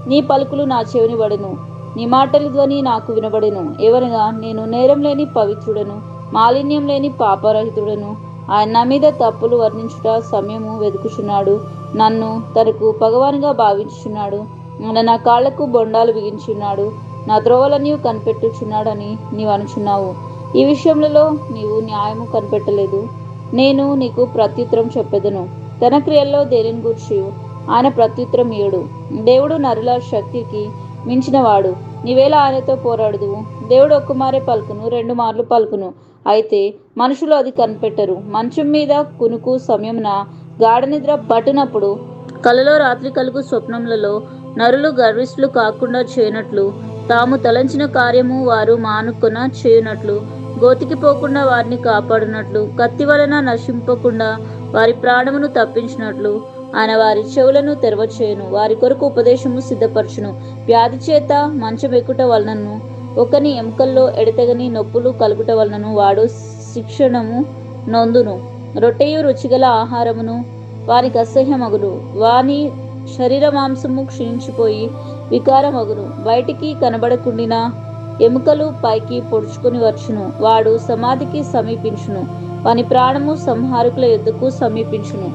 నీ పలుకులు నా చెవిని పడెను. నీ మాటల ధ్వని నాకు వినబడెను. ఏవనగా, నేను నేరం లేని పవిత్రుడను, మాలిన్యం లేని పాపరహితుడను. ఆయన నా మీద తప్పులు వర్ణించుట సమయము వెతుకుచున్నాడు. నన్ను తనకు పగవానిగా భావించుచున్నాడు. ఆయన నా కాళ్లకు బొండాలు బిగించున్నాడు. నా త్రోవలన్నీ కనిపెట్టుచున్నాడని నీవు అనుచున్నావు. ఈ విషయములలో నీవు న్యాయము కనిపెట్టలేదు. నేను నీకు ప్రత్యుత్తరం చెప్పెదను. తన క్రియల్లో దేనిని గూర్చి ఆయన ప్రత్యుత్తరం ఇయ్యడు. దేవుడు నరుల శక్తికి మించినవాడు. నీవేళ ఆయనతో పోరాడుదువు. దేవుడు ఒక్కమారే పలుకును, 2 మార్లు పలుకును. అయితే మనుషులు అది కనిపెట్టరు. మంచం మీద కునుకు సమయమున గాఢ నిద్ర పట్టినప్పుడు, కలలో రాత్రి కలుగు స్వప్నములలో నరులు గర్విష్ఠులు కాకుండా చేయనట్లు, తాము తలంచిన కార్యము వారు మానుకొన చేయునట్లు, గోతికి పోకుండా వారిని కాపాడునట్లు, కత్తి వలన నశింపకుండా వారి ప్రాణమును తప్పించినట్లు ఆయన వారి చెవులను తెరవచేయును. వారి కొరకు ఉపదేశము సిద్ధపరచును. వ్యాధి చేత మంచం ఎక్కుట వలనను, ఒకని ఎముకల్లో ఎడతెగని నొప్పులు కలుగుట వలనను వాడు శిక్షణము నొందును. రొట్టెయు రుచిగల ఆహారమును వారికి అసహ్యమగును. వాని శరీర మాంసము క్షీణించిపోయి వికారమగును. బయటికి కనబడకుండిన ఎముకలు పైకి పొడుచుకొని వచ్చును. వాడు సమాధికి సమీపించును. వాని ప్రాణము సంహారకుల యుద్ధకు సమీపించును.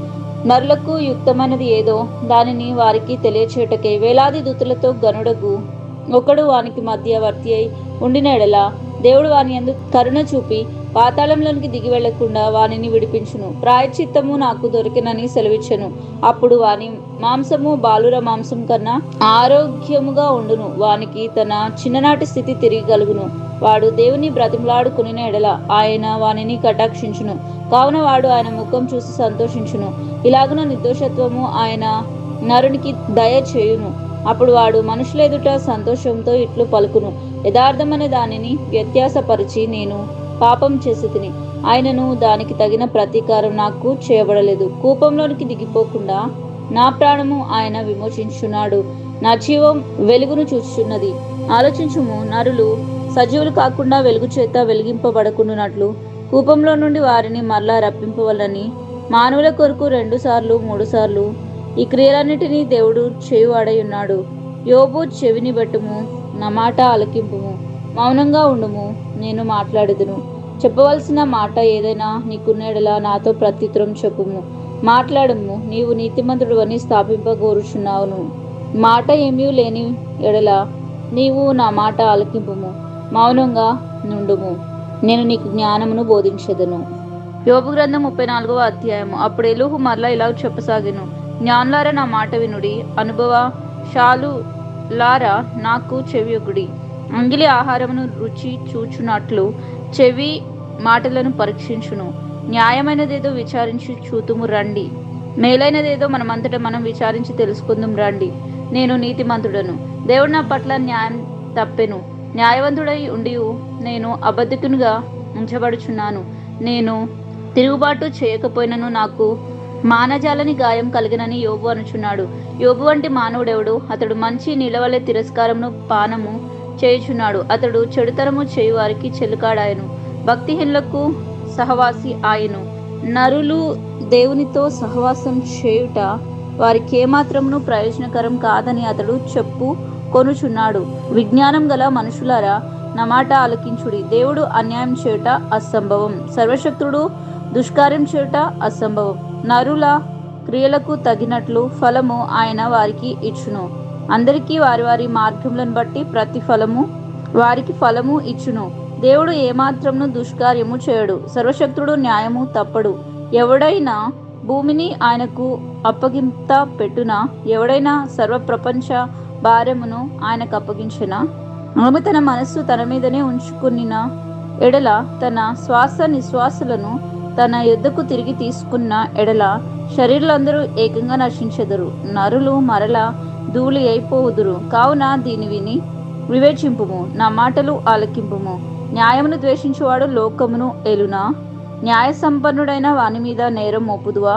నరులకు యుక్తమైనది ఏదో దానిని వారికి తెలియచేటకే వేలాది దూతలతో గనుడగు ఒకడు వానికి మధ్యవర్తి అయి ఉండిన ఎడల, దేవుడు వాని యందు కరుణ చూపి పాతాళంలోనికి దిగి వెళ్లకుండా వానిని విడిపించును. ప్రాయశ్చిత్తము నాకు దొరికినని సెలవిచ్చెను. అప్పుడు వాని మాంసము బాలుర మాంసం కన్నా ఆరోగ్యముగా ఉండును. వానికి తన చిన్ననాటి స్థితి తిరిగి కలుగును. వాడు దేవుని బ్రతిమలాడుకుని ఎడల ఆయన వానిని కటాక్షించును. కావున వాడు ఆయన ముఖం చూసి సంతోషించును. ఇలాగున నిర్దోషత్వము ఆయన నరునికి దయ చేయును. అప్పుడు వాడు మనుషుల ఎదుట సంతోషంతో ఇట్లు పలుకును, యథార్థమనే దానిని వ్యత్యాసపరిచి నేను పాపం చేసి తిని, ఆయనను దానికి తగిన ప్రతీకారం నాకు చేయబడలేదు. కూపంలోనికి దిగిపోకుండా నా ప్రాణము ఆయన విమోచించున్నాడు. నా జీవం వెలుగును చూచుచున్నది. ఆలోచించుము, నరులు సజీవులు కాకుండా వెలుగు చేత వెలిగింపబడకుండానట్లు కూపంలో నుండి వారిని మరలా రప్పింపవలని మానవుల కొరకు 2 సార్లు 3 సార్లు ఈ క్రియలన్నిటినీ దేవుడు చేయువాడై ఉన్నాడు. యోబు, చెవిని బెట్టుము, నా మాట ఆలకింపుము, మౌనంగా ఉండుము, నేను మాట్లాడెదను. చెప్పవలసిన మాట ఏదైనా నీకున్నెడల నాతో ప్రత్యుత్తరం చెప్పుము. మాట్లాడము, నీవు నీతిమంతుడు అని స్థాపింపగోరుచున్నావును. మాట ఏమీ లేని ఎడల నీవు నా మాట ఆలకింపుము, మౌనంగా నుండుము, నేను నీకు జ్ఞానమును బోధించెదను. యోబు గ్రంథం 34వ అధ్యాయము. అప్పుడు ఎలీహు మరలా ఇలా చెప్పసాగెను, జ్ఞానులారా నా మాట వినుడి, అనుభవశాలులారా నాకు చెవియొకుడి. అంగిలి ఆహారమును రుచి చూచునట్లు చెవి మాటలను పరీక్షించును. న్యాయమైనదేదో విచారించి చూతుము రండి. మేలైనదేదో మనమంతటా మనం విచారించి తెలుసుకుందాం రండి. నేను నీతిమంతుడను, దేవుడు నా పట్ల న్యాయం తప్పెను. న్యాయవంతుడై ఉండి నేను అబద్ధికునిగా ఉంచబడుచున్నాను. నేను తిరుగుబాటు చేయకపోయినను నాకు మానజాలని గాయం కలిగినని యోబు అనుచున్నాడు. యోబు వంటి మానవుడెవడు? అతడు మంచి నిలవలే తిరస్కారమును పానము చేయుచున్నాడు. అతడు చెడుతరము చేయు వారికి చెలుకాడాయను, భక్తిహీనులకు సహవాసి ఆయను. నరులు దేవునితో సహవాసం చేయుట వారికి ఏమాత్రమును ప్రయోజనకరం కాదని అతడు చెప్పు కొనుచున్నాడు. విజ్ఞానం గల మనుషులారా నా మాట ఆలకించుడి. దేవుడు అన్యాయం చేయుట అసంభవం, సర్వశక్తుడు దుష్కార్యం చేయుట అసంభవం. నరుల క్రియలకు తగినట్లు ఫలము ఆయన వారికి ఇచ్చును. అందరికీ వారి వారి మార్గములను బట్టి ప్రతిఫలము వారికి ఫలము ఇచ్చును. దేవుడు ఏమాత్రమును దుష్కార్యము చేయడు. సర్వశక్తుడు న్యాయము తప్పడు. ఎవడైనా భూమిని ఆయనకు అప్పగింత పెట్టునా? ఎవడైనా సర్వప్రపంచ భారమును ఆయనకు అప్పగించునా? ఆమె తన మనస్సు తన మీదనే ఉంచుకున్న ఎడల, తన శ్వాస నిశ్వాసలను తన యుద్ధకు తిరిగి తీసుకున్న ఎడల, శరీరులందరూ ఏకంగా నశించెదరు. నరులు మరల ధూళి అయిపోవుదురు. కావున దీని విని వివేచింపుము, నా మాటలు ఆలకింపుము. న్యాయమును ద్వేషించువాడు లోకమును ఏలునా? న్యాయ సంపన్నుడైన వాని మీద నేరం మోపుదువా?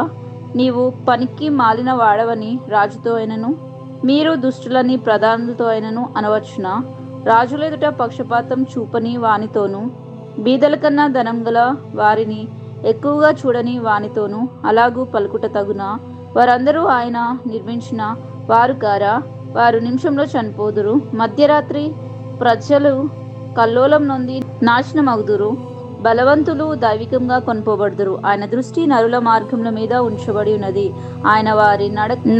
నీవు పనికి మాలిన వాడవని రాజుతో అయినను, మీరు దుష్టులని ప్రధానులతో అయినను అనవచ్చునా? రాజులెదుట పక్షపాతం చూపని వానితోనూ, బీదల కన్నా ధనం గల వారిని ఎక్కువగా చూడని వానితోనూ అలాగూ పలుకుట తగునా? వారందరూ ఆయన నిర్మించిన వారు కారా? వారు నిమిషంలో చనిపోదురు. మధ్యరాత్రి ప్రజలు కల్లోలం నొంది నాశనమగుదురు. బలవంతులు దైవికంగా కొనుపోబడుదురు. ఆయన దృష్టి నరుల మార్గముల మీద ఉంచబడి ఉన్నది. ఆయన వారి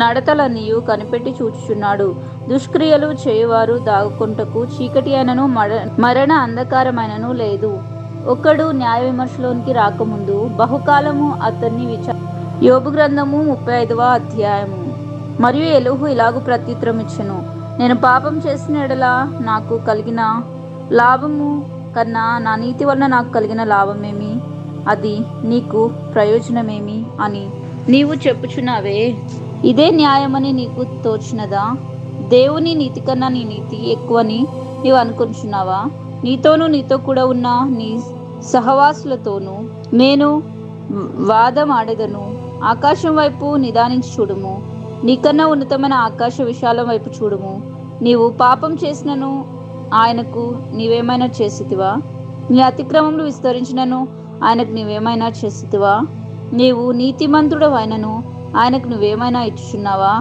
నడతలన్నీయు కనిపెట్టి చూచుచున్నాడు. దుష్క్రియలు చేయువారు దాగుకొంటకు చీకటి అయినను మరణ అంధకారమైనను లేదు. ఒకడు న్యాయ విమర్శలోనికి రాకముందు బహుకాలము అతన్ని యోబు గ్రంథము 35వ అధ్యాయము. మరియు ఎలీహు ఇలాగు ప్రత్యుత్తరం ఇచ్చెను, నేను పాపం చేసిన ఎడల నాకు కలిగిన లాభము కన్నా నా నీతి వలన నాకు కలిగిన లాభమేమి? అది నీకు ప్రయోజనమేమి అని నీవు చెప్పుచున్నావే. ఇదే న్యాయమని నీకు తోచినదా? దేవుని నీతి కన్నా నీ నీతి ఎక్కువని నీవు అనుకుంటున్నావా? నీతోనూ నీతో కూడా ఉన్న నీ సహవాసులతోనూ నేను వాదమాడెదను. ఆకాశం వైపు నిదానించి చూడుము, నీకన్నా ఉన్నతమైన ఆకాశ విశాలం వైపు చూడుము. నీవు పాపం చేసినను ఆయనకు నీవేమైనా చేసితివా? నీ అతిక్రమములు విస్తరించినను ఆయనకు నీవేమైనా చేసితివా? నీవు నీతిమంతుడవైనను ఆయనకు నువ్వేమైనా ఇచ్చుచున్నావా?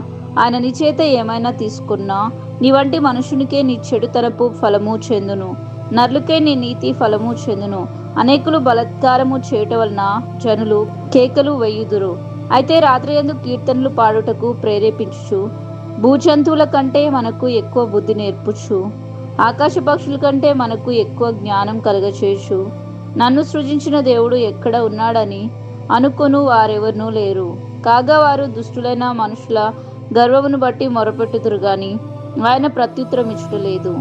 ఆయన నీ చేత ఏమైనా తీసుకున్నా నీ వంటి మనుషునికే నీ చెడుతనపు ఫలము చెందును, నరులకే నీ నీతి ఫలము చెందును. అనేకులు బలాత్కారము చేయటం వలన జనులు కేకలు వేయుదురు. అయితే రాత్రి యందు కీర్తనలు పాడుటకు ప్రేరేపించుచు, భూజంతువుల కంటే మనకు ఎక్కువ బుద్ధి నేర్పుచు, ఆకాశ పక్షుల కంటే మనకు ఎక్కువ జ్ఞానం కలుగచేయచ్చు. నన్ను సృజించిన దేవుడు ఎక్కడ ఉన్నాడని అనుకొను వారెవరునూ లేరు. కాగా వారు దుష్టులైన మనుషుల గర్వమును బట్టి మొరపెట్టుదురు గాని ఆయన ప్రత్యుత్తరం ఇచ్చుటలేదు.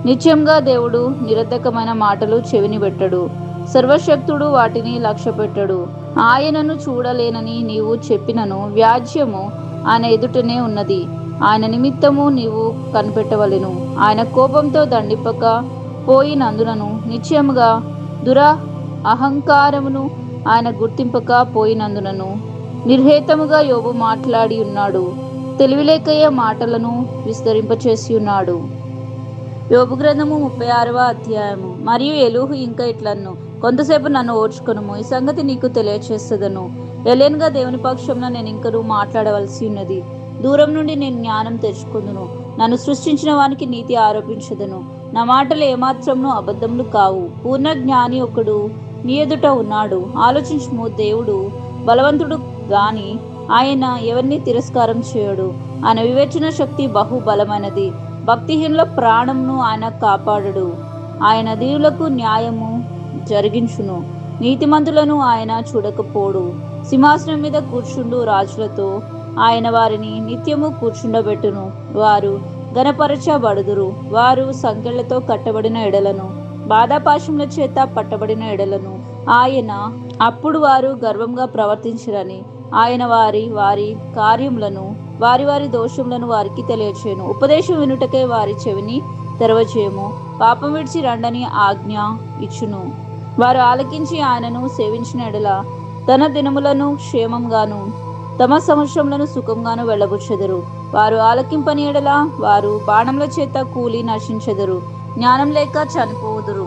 నిత్యంగా దేవుడు నిరర్ధకమైన మాటలు చెవిని పెట్టడు. సర్వశక్తుడు వాటిని లక్ష్యపెట్టడు. ఆయనను చూడలేనని నీవు చెప్పినను వ్యాజ్యము ఆయన ఎదుటనే ఉన్నది. ఆయన నిమిత్తము నీవు కనిపెట్టవలెను. ఆయన కోపంతో దండిపక పోయినందునను నిశ్చయముగా అహంకారమును ఆయన గుర్తింపక పోయినందునను నిర్హేతముగా యోబు మాట్లాడి ఉన్నాడు. తెలివిలేకయ్య మాటలను విస్తరింపచేసి ఉన్నాడు. యోబు గ్రంథము 36వ అధ్యాయము. మరియు ఎలీహు ఇంకా ఇట్లన్ను, కొంతసేపు నన్ను ఓర్చుకొనుము, ఈ సంగతి నీకు తెలియచేసేదను. ఎలేన్గా దేవుని పక్షంలో నేను ఇంకనూ మాట్లాడవలసి ఉన్నది. దూరం నుండి నేను జ్ఞానం తెచ్చుకుందును. నన్ను సృష్టించిన వానికి నీతి ఆరోపించదను. నా మాటలు ఏమాత్రమును అబద్ధములు కావు. పూర్ణ జ్ఞాని ఒకడు మీ ఎదుట ఉన్నాడు. ఆలోచించుము, దేవుడు బలవంతుడు గాని ఆయన ఎవరిని తిరస్కారం చేయడు. ఆయన వివేచన శక్తి బహు బలమైనది. భక్తిహీనుల ప్రాణంను ఆయన కాపాడడు. ఆయన దీనులకు న్యాయము జరిగించును. నీతిమంతులను ఆయన చూడకపోడు. సింహాసనం మీద కూర్చుండు రాజులతో ఆయన వారిని నిత్యము కూర్చుండబెట్టును. వారు గణపరచబడుదురు. వారు సంకెళ్లతో కట్టబడిన ఎడలను, బాధాపాశముల చేత పట్టబడిన ఎడలను ఆయన అప్పుడు వారు గర్వంగా ప్రవర్తించరని ఆయన వారి వారి కార్యములను వారి వారి దోషములను వారికి తెలియచేయను. ఉపదేశం వినుటకే వారి చెవిని తెరవచేయము. పాపం విడిచి రండని ఆజ్ఞ ఇచ్చును. వారు ఆలకించి ఆయనను సేవించిన ఎడల తన దినములను క్షేమంగాను తమ సంవత్సరములను సుఖంగాను వెళ్ళబుచ్చెదరు. వారు ఆలకింపని ఎడల వారు బాణముల చేత కూలి నశించెదరు. జ్ఞానం లేక చనిపోదురు.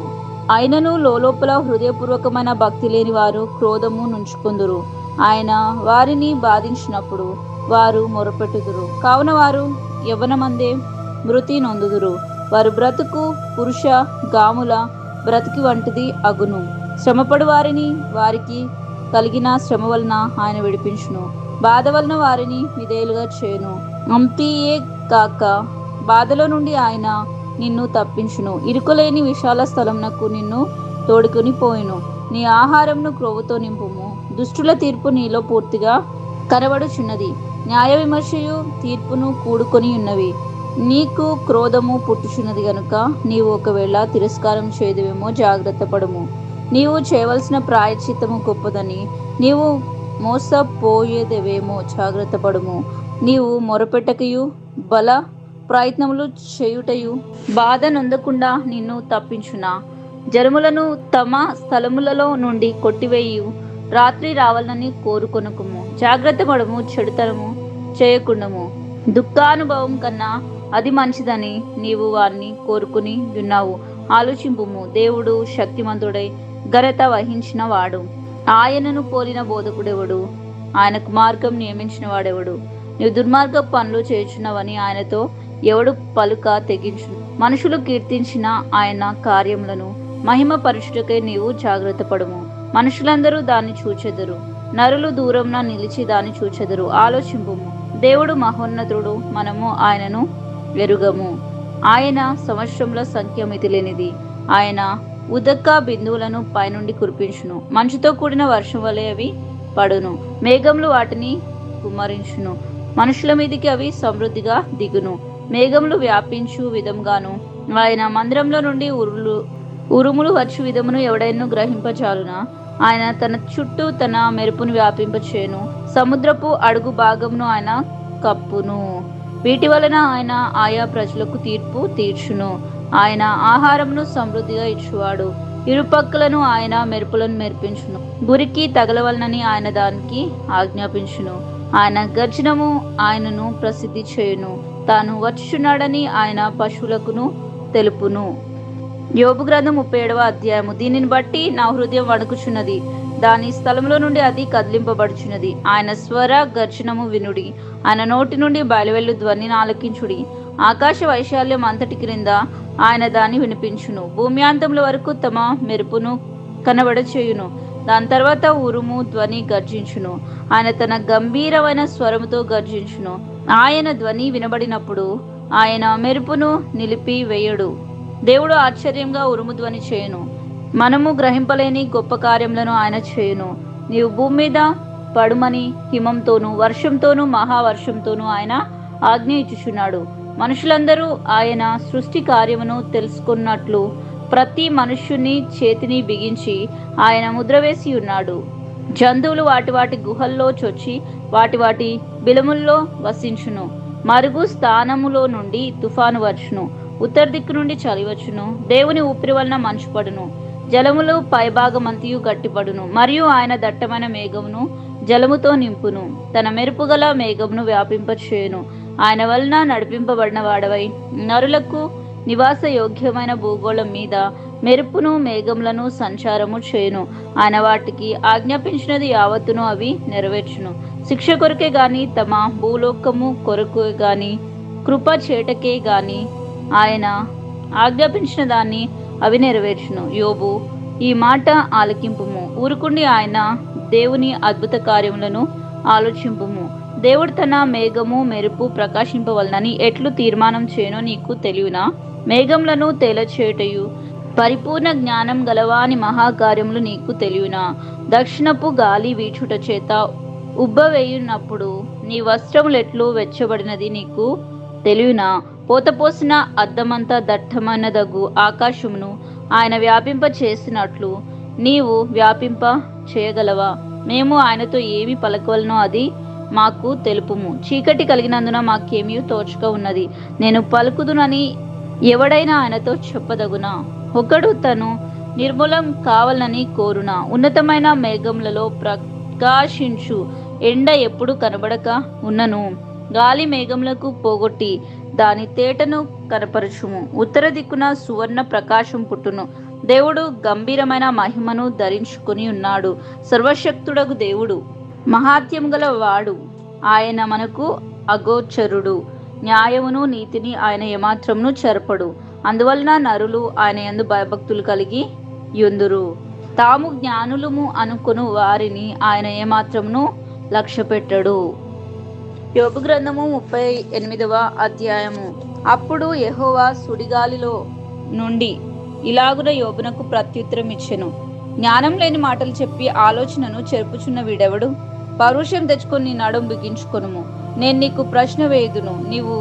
ఆయనను లోపల హృదయపూర్వకమైన భక్తి లేని వారు క్రోధము నుంచుకుందురు. ఆయన వారిని బాధించినప్పుడు వారు మొరపెట్టుదురు. కావున వారు యవ్వనమందే మృతి నొందుదురు. వారు బ్రతుకు పురుష గాముల బ్రతికి వంటిది అగును. శ్రమపడు వారిని వారికి కలిగిన శ్రమ వలన ఆయన విడిపించును. బాధ వలన వారిని విధేయులుగా చేయును. అంతియే కాక బాధలో నుండి ఆయన నిన్ను తప్పించును. ఇరుకులేని విశాల స్థలమునకు నిన్ను తోడుకొని పోయును. నీ ఆహారంను క్రొవ్వుతో నింపుము. దుష్టుల తీర్పు నీలో పూర్తిగా కనబడుచున్నది. న్యాయ విమర్శయు తీర్పును కూడుకొని ఉన్నవి. నీకు క్రోధము పుట్టుచున్నది గనుక నీవు ఒకవేళ తిరస్కారం చేదువేమో జాగ్రత్త పడుము. నీవు చేయవలసిన ప్రాయశ్చిత్తము గొప్పదని నీవు మోసపోయేదేవేమో జాగ్రత్త పడుము. నీవు మొరపెట్టకయు బల ప్రయత్నములు చేయుటయు బాధ నొందకుండా నిన్ను తప్పించునా. జనములను తమ స్థలములలో నుండి కొట్టివేయు రాత్రి రావాలని కోరుకొనకుము. జాగ్రత్త పడము, చెడుతనము చేయకుండము. దుఃఖానుభవం కన్నా అది మంచిదని నీవు వారిని కోరుకుని ఉన్నావు. ఆలోచింపుము. దేవుడు శక్తిమంతుడై ఘనత వహించిన వాడు. ఆయనను పోలిన బోధకుడెవడు? ఆయనకు మార్గం నియమించిన వాడెవడు? నీవు దుర్మార్గ పనులు చేయుచున్నావని ఆయనతో ఎవడు పలుక తెగించును? మనుషులు కీర్తించిన ఆయన కార్యములను మహిమ పరుచుటకై నీవు జాగ్రత్త పడుము. మనుషులందరూ దాన్ని చూచెదరు, నరులు దూరంన నిలిచి దాన్ని చూచెదరు. ఆలోచింపుము. దేవుడు మహోన్నతుడు, మనము ఆయనను ఎరుగము. ఆయన సంవత్సరముల సంఖ్య మితిలేనిది. ఆయన ఉదక బిందువులను పైనుండి కురిపించును. మంచుతో కూడిన వర్షం వలె అవి పడును. మేఘములు వాటిని కుమ్మరించును. మనుషుల మీదికి అవి సమృద్ధిగా దిగును. మేఘములు వ్యాపించు విధంగాను ఆయన మందిరంలో నుండి ఉరుములు వచ్చు విధమును ఎవడైనా గ్రహింపచాలునా. ఆయన తన చుట్టూ తన మెరుపును వ్యాపింపచేయును. సముద్రపు అడుగు భాగమును ఆయన కప్పును. వీటి వలన ఆయన ఆయా ప్రజలకు తీర్పు తీర్చును. ఆయన ఆహారమును సమృద్ధిగా ఇచ్చువాడు. ఇరుపక్కలను ఆయన మెరుపులను మెరిపించును. గురికి తగలవలనని ఆయన దానికి ఆజ్ఞాపించును. ఆయన గర్జనము ఆయనను ప్రసిద్ధి చేయును. తాను వచ్చుచున్నాడని ఆయన పశువులకును తెలుపును. యోబు గ్రంథం 37వ అధ్యాయము. దీనిని బట్టి నా హృదయం వణుకుచున్నది, దాని స్థలంలో నుండి అది కదిలింపబడుచున్నది. ఆయన స్వర గర్జనము వినుడి, ఆయన నోటి నుండి బయలువెళ్ళు ధ్వనిని ఆలకించుడి. ఆకాశ వైశాల్యం అంతటి క్రింద ఆయన దాన్ని వినిపించును. భూమ్యాంతముల వరకు తమ మెరుపును కనబడ చేయును. దాని తర్వాత ఉరుము ధ్వని గర్జించును. ఆయన తన గంభీరమైన స్వరముతో గర్జించును. ఆయన ధ్వని వినబడినప్పుడు ఆయన మెరుపును నిలిపి వేయడు. దేవుడు ఆశ్చర్యంగా ఉరుము ధ్వని చేయును. మనము గ్రహింపలేని గొప్ప కార్యములను ఆయన చేయును. నీవు భూమి మీద పడుమని హిమంతోనూ వర్షంతోనూ మహావర్షంతోనూ ఆయన ఆజ్ఞ ఇచ్చుచున్నాడు. మనుషులందరూ ఆయన సృష్టి కార్యమును తెలుసుకున్నట్లు ప్రతి మనుష్యుని చేతిని బిగించి ఆయన ముద్ర వేసి ఉన్నాడు. జంతువులు వాటి వాటి గుహల్లో చొచ్చి వాటి వాటి బిలముల్లో వసించును. మరుగు స్థానములో నుండి తుఫాను వచ్చును. ఉత్తర దిక్కు నుండి చలి వచ్చును. దేవుని ఊపిరి వలన మంచు పడును. జలములు పైభాగమంతియు గట్టిపడును. మరియు ఆయన దట్టమైన మేఘమును జలముతో నింపును. తన మెరుపుగల మేఘమును వ్యాపింపచేయును. ఆయన వలన నడిపింపబడిన వాడవై నరులకు నివాస యోగ్యమైన భూగోళం మీద మెరుపును మేఘములను సంచారము చేయును. ఆయన వాటికి ఆజ్ఞాపించినది యావత్తును అవి నెరవేర్చును. శిక్ష కొరకే గాని తమ భూలోకము కొరకే గాని కృప చేటకే గాని ఆయన ఆజ్ఞాపించిన దాన్ని అవి నెరవేర్చును. యోబు, ఈ మాట ఆలకింపుము. ఊరుకుండి ఆయన దేవుని అద్భుత కార్యములను ఆలోచింపుము. దేవుడు తన మేఘము మెరుపు ప్రకాశింపవలనని ఎట్లు తీర్మానం చేయనో నీకు తెలియనా? మేఘములను తేలచేయుటయు పరిపూర్ణ జ్ఞానం గలవాని మహాకార్యములు నీకు తెలియనా? దక్షిణపు గాలి వీచుట చేత ఉబ్బవేయునప్పుడు నీ వస్త్రములెట్లు వెచ్చబడినది నీకు తెలియనా? పోతపోసిన అద్దమంతా దట్టమైనదగు ఆకాశమును ఆయన వ్యాపింప చేసినట్లు నీవు వ్యాపింప చేయగలవా? మేము ఆయనతో ఏమి పలకవలనో అది మాకు తెలుపుము. చీకటి కలిగినందున మాకేమీ తోచక ఉన్నది. నేను పలుకుదునని ఎవడైనా ఆయనతో చెప్పదగునా? ఒకడు తను నిర్మూలం కావాలని కోరునా? ఉన్నతమైన మేఘములలో ప్రకాశించు ఎండ ఎప్పుడు కనబడక ఉన్నను. గాలి మేఘములకు పోగొట్టి దాని తేటను కనపరచుము. ఉత్తర దిక్కున సువర్ణ ప్రకాశం పుట్టును. దేవుడు గంభీరమైన మహిమను ధరించుకుని ఉన్నాడు. సర్వశక్తుడగు దేవుడు మహాత్యం గల వాడు. ఆయన మనకు అగోచరుడు. న్యాయమును నీతిని ఆయన ఏమాత్రమును చెరపడు. అందువలన నరులు ఆయన యందు భయభక్తులు కలిగి యుందురు. తాము జ్ఞానులము అనుకొను వారిని ఆయన ఏమాత్రమును లక్ష్యపెట్టడు. యోబు గ్రంథము 38వ అధ్యాయము. అప్పుడు యెహోవా సుడిగాలిలో నుండి ఇలాగున యోబునకు ప్రత్యుత్తరం ఇచ్చెను. జ్ఞానం లేని మాటలు చెప్పి ఆలోచనను చెరుపుచున్న వీడెవడు? పౌరుషం తెచ్చుకొని నీ నడుం బిగించుకొనుము. నేను నీకు ప్రశ్న వేయుదును, నీవు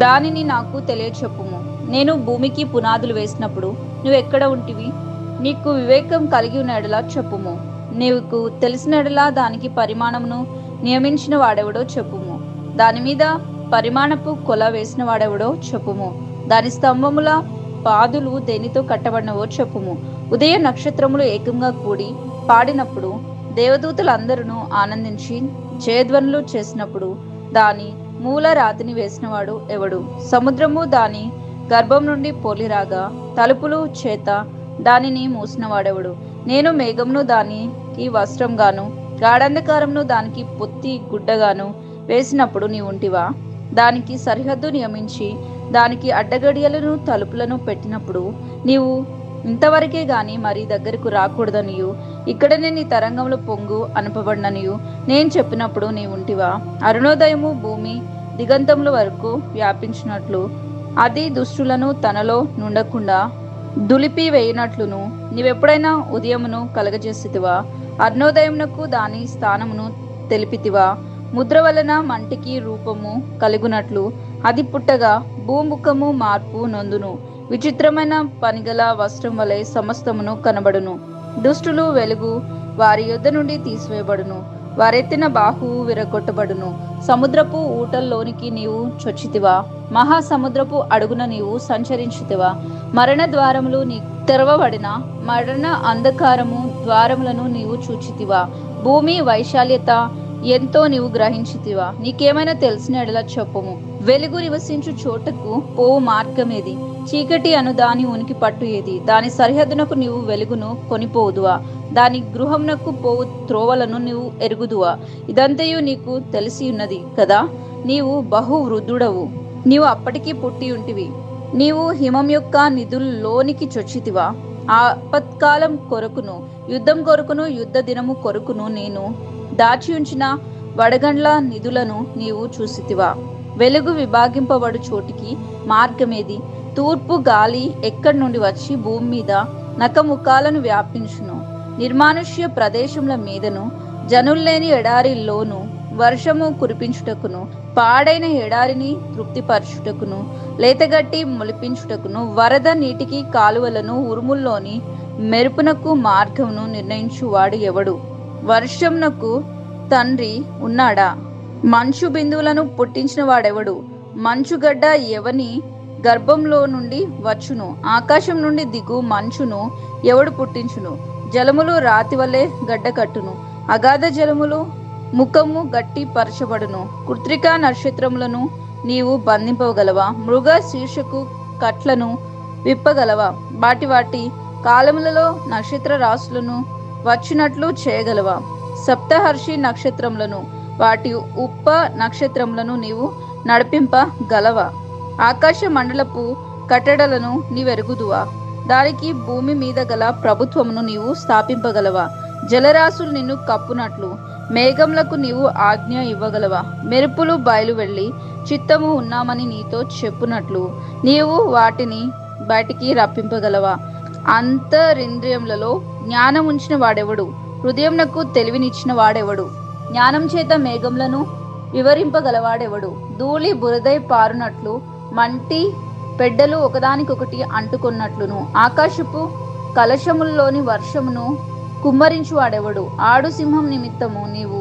దానిని నాకు తెలియచెప్పుము. నేను భూమికి పునాదులు వేసినప్పుడు నువ్వెక్కడ ఉంటివి? నీకు వివేకం కలిగి ఉన్న ఎడలా చెప్పుము. నీకు తెలిసిన ఎడలా దానికి పరిమాణమును నియమించిన వాడెవడో చెప్పుము. దాని మీద పరిమాణపు కొల వేసిన వాడెవడో చెప్పుము. దాని స్తంభముల పాదులు దేనితో కట్టబడినవో చెప్పుము. ఉదయ నక్షత్రములు ఏకంగా కూడి పాడినప్పుడు దేవదూతలందరూ ఆనందించి జయధ్వనులు చేసినప్పుడు దాని మూల రాతిని వేసినవాడు ఎవడు? సముద్రము దాని గర్భం నుండి పోలిరాగా తలుపులు చేత దానిని మూసినవాడెవడు? నేను మేఘంను దానికి వస్త్రంగాను గాఢంధకారంను దానికి పొత్తి గుడ్డగాను వేసినప్పుడు నీ ఉంటివా? దానికి సరిహద్దు నియమించి దానికి అడ్డగడియలను తలుపులను పెట్టినప్పుడు నీవు ఇంతవరకే గాని మరీ దగ్గరకు రాకూడదనియు ఇక్కడనే నీ తరంగంలో పొంగు అనపబడిననియు నేను చెప్పినప్పుడు నీ ఉంటివా? అరుణోదయము భూమి దిగంతముల వరకు వ్యాపించినట్లు అది దుష్టులను తనలో నుండకుండా దులిపి వేయినట్లును నీవెప్పుడైనా ఉదయమును కలగజేసితివా? అరుణోదయమునకు దాని స్థానమును తెలిపితివా? ముద్ర వలన మంటికి రూపము కలుగునట్లు అది పుట్టగా భూముఖము మార్పు నొందును. విచిత్రమైన పనిగల వస్త్రం వలె సమస్తమును కనబడును. దుష్టులు వెలుగు వారి యొద్ద నుండి తీసివేయబడును. వారెత్తిన బాహువు విరగొట్టబడును. సముద్రపు ఊటల్లోనికి నీవు చొచ్చితివా? మహాసముద్రపు అడుగున నీవు సంచరించితివా? మరణ ద్వారములు నీ తెరవబడిన మరణ అంధకారము ద్వారములను నీవు చూచితివా? భూమి వైశాల్యత ఎంతో నీవు గ్రహించితివా? నీకేమైనా తెలిసిన ఎడలా చెప్పుము. వెలుగు నివసించు చోటకు పోవు మార్గమేది? చీకటి అను దాని ఉనికి పట్టు ఏది? దాని సరిహద్దునకు నీవు వెలుగును కొనిపోదువా? దాని గృహమునకు పోవు త్రోవలను నీవు ఎరుగుదువా? ఇదంతయు నీకు తెలిసి ఉన్నది కదా. నీవు బహు వృద్ధుడవు, నీవు అప్పటికి పుట్టి ఉంటివి. నీవు హిమం యొక్క నిధుల్లోనికి చొచ్చితివా? ఆపత్కాలం కొరకును యుద్ధం కొరకును యుద్ధ దినము కొరకును నేను దాచి ఉంచిన వడగండ్ల నిధులను నీవు చూసితివా? వెలుగు విభాగింపబడు చోటికి మార్గమేది? తూర్పు గాలి ఎక్కడి నుండి వచ్చి భూమి మీద నకముఖాలను వ్యాపించును. నిర్మానుష్య ప్రదేశముల మీదను జనుల్లేని ఎడారిల్లోను వర్షము కురిపించుటకును పాడైన ఎడారిని తృప్తిపరచుటకును లేతగట్టి మొలిపించుటకును వరద నీటికి కాలువలను ఉరుముల్లోని మెరుపునకు మార్గమును నిర్ణయించువాడు ఎవడు? వర్షమునకు తండ్రి ఉన్నాడా? మంచు బిందువులను పుట్టించిన వాడెవడు? మంచుగడ్డ ఎవని గర్భంలో నుండి వచ్చును? ఆకాశం నుండి దిగు మంచును ఎవడు పుట్టించును? జలములు రాతి వలె గడ్డ కట్టును. అగాధ జలములు ముఖము గట్టి పరచబడును. కృత్రికా నక్షత్రములను నీవు బంధింపగలవా? మృగ శీర్షకు కట్లను విప్పగలవా? వాటి వాటి కాలములలో నక్షత్ర రాశులను వచ్చినట్లు చేయగలవా? సప్తహర్షి నక్షత్రములను వాటి ఉప నక్షత్రములను నీవు నడిపింపగలవా? ఆకాశ మండలపు కట్టడలను నీవెరుగుదువా? దానికి భూమి మీద గల ప్రభుత్వమును నీవు స్థాపింపగలవా? జలరాశులు నిన్ను కప్పునట్లు మేఘములకు నీవు ఆజ్ఞ ఇవ్వగలవా? మెరుపులు బయలు వెళ్ళి చిత్తము ఉన్నామని నీతో చెప్పునట్లు నీవు వాటిని బయటికి రప్పింపగలవా? అంతరింద్రియములలో జ్ఞానం ఉంచిన వాడెవడు? హృదయంనకు తెలివినిచ్చిన వాడెవడు? జ్ఞానం చేత మేఘములను వివరింపగలవాడెవడు? ధూళి బురదై పారునట్లు మంటి పెడ్డలు ఒకదానికొకటి అంటుకొన్నట్లును ఆకాశపు కలశముల్లోని వర్షమును కుమ్మరించు వాడెవడు? ఆడు సింహం నిమిత్తము నీవు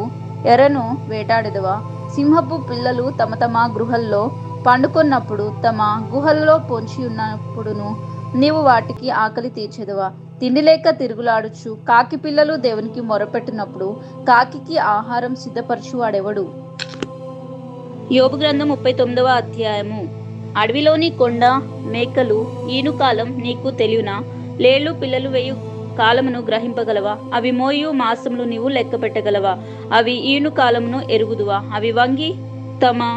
ఎరను వేటాడెదవా? సింహపు పిల్లలు తమ తమ గృహల్లో పండుకొన్నప్పుడు తమ గుహల్లో పొంచి ఉన్నప్పుడును నీవు వాటికి ఆకలి తీర్చెదవా? తిండి లేక తిరుగులాడుచు కాకి పిల్లలు దేవునికి మొరపెట్టినప్పుడు కాకికి ఆహారం సిద్ధపరచువాడెవడు? యోబు గ్రంథం 39వ అధ్యాయము. అడవిలోని కొండ మేకలు ఈనుకాలం నీకు తెలియనా? లేళ్లు పిల్లలు వేయు కాలమును గ్రహింపగలవా? అవి మోయు మాసములు నీవు లెక్క పెట్టగలవా? అవి ఈను కాలమును ఎరుగుదువా? అవి వంగి తమ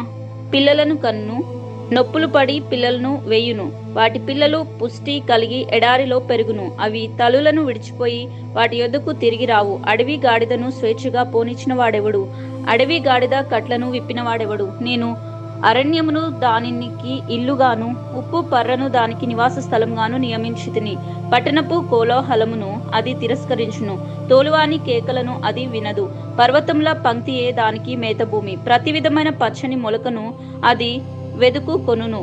పిల్లలను కన్ను నొప్పులు పడి పిల్లలను వేయును. వాటి పిల్లలు పుష్టి కలిగి ఎడారిలో పెరుగును. అవి తలులను విడిచిపోయి వాటి యొద్దకు తిరిగి రావు. అడవి గాడిదను స్వేచ్ఛగా పోనిచ్చిన వాడెవడు? అడవి గాడిద కట్లను విప్పినవాడెవడు? నేను అరణ్యమును దానికి ఇల్లుగాను ఉప్పు పర్రను దానికి నివాస స్థలంగాను నియమించితిని. పట్టణపు కోలాహలమును అది తిరస్కరించును, తోలువాని కేకలను అది వినదు. పర్వతముల పంక్తియే దానికి మేతభూమి, ప్రతి విధమైన పచ్చని మొలకను అది వెదుకు కొనును.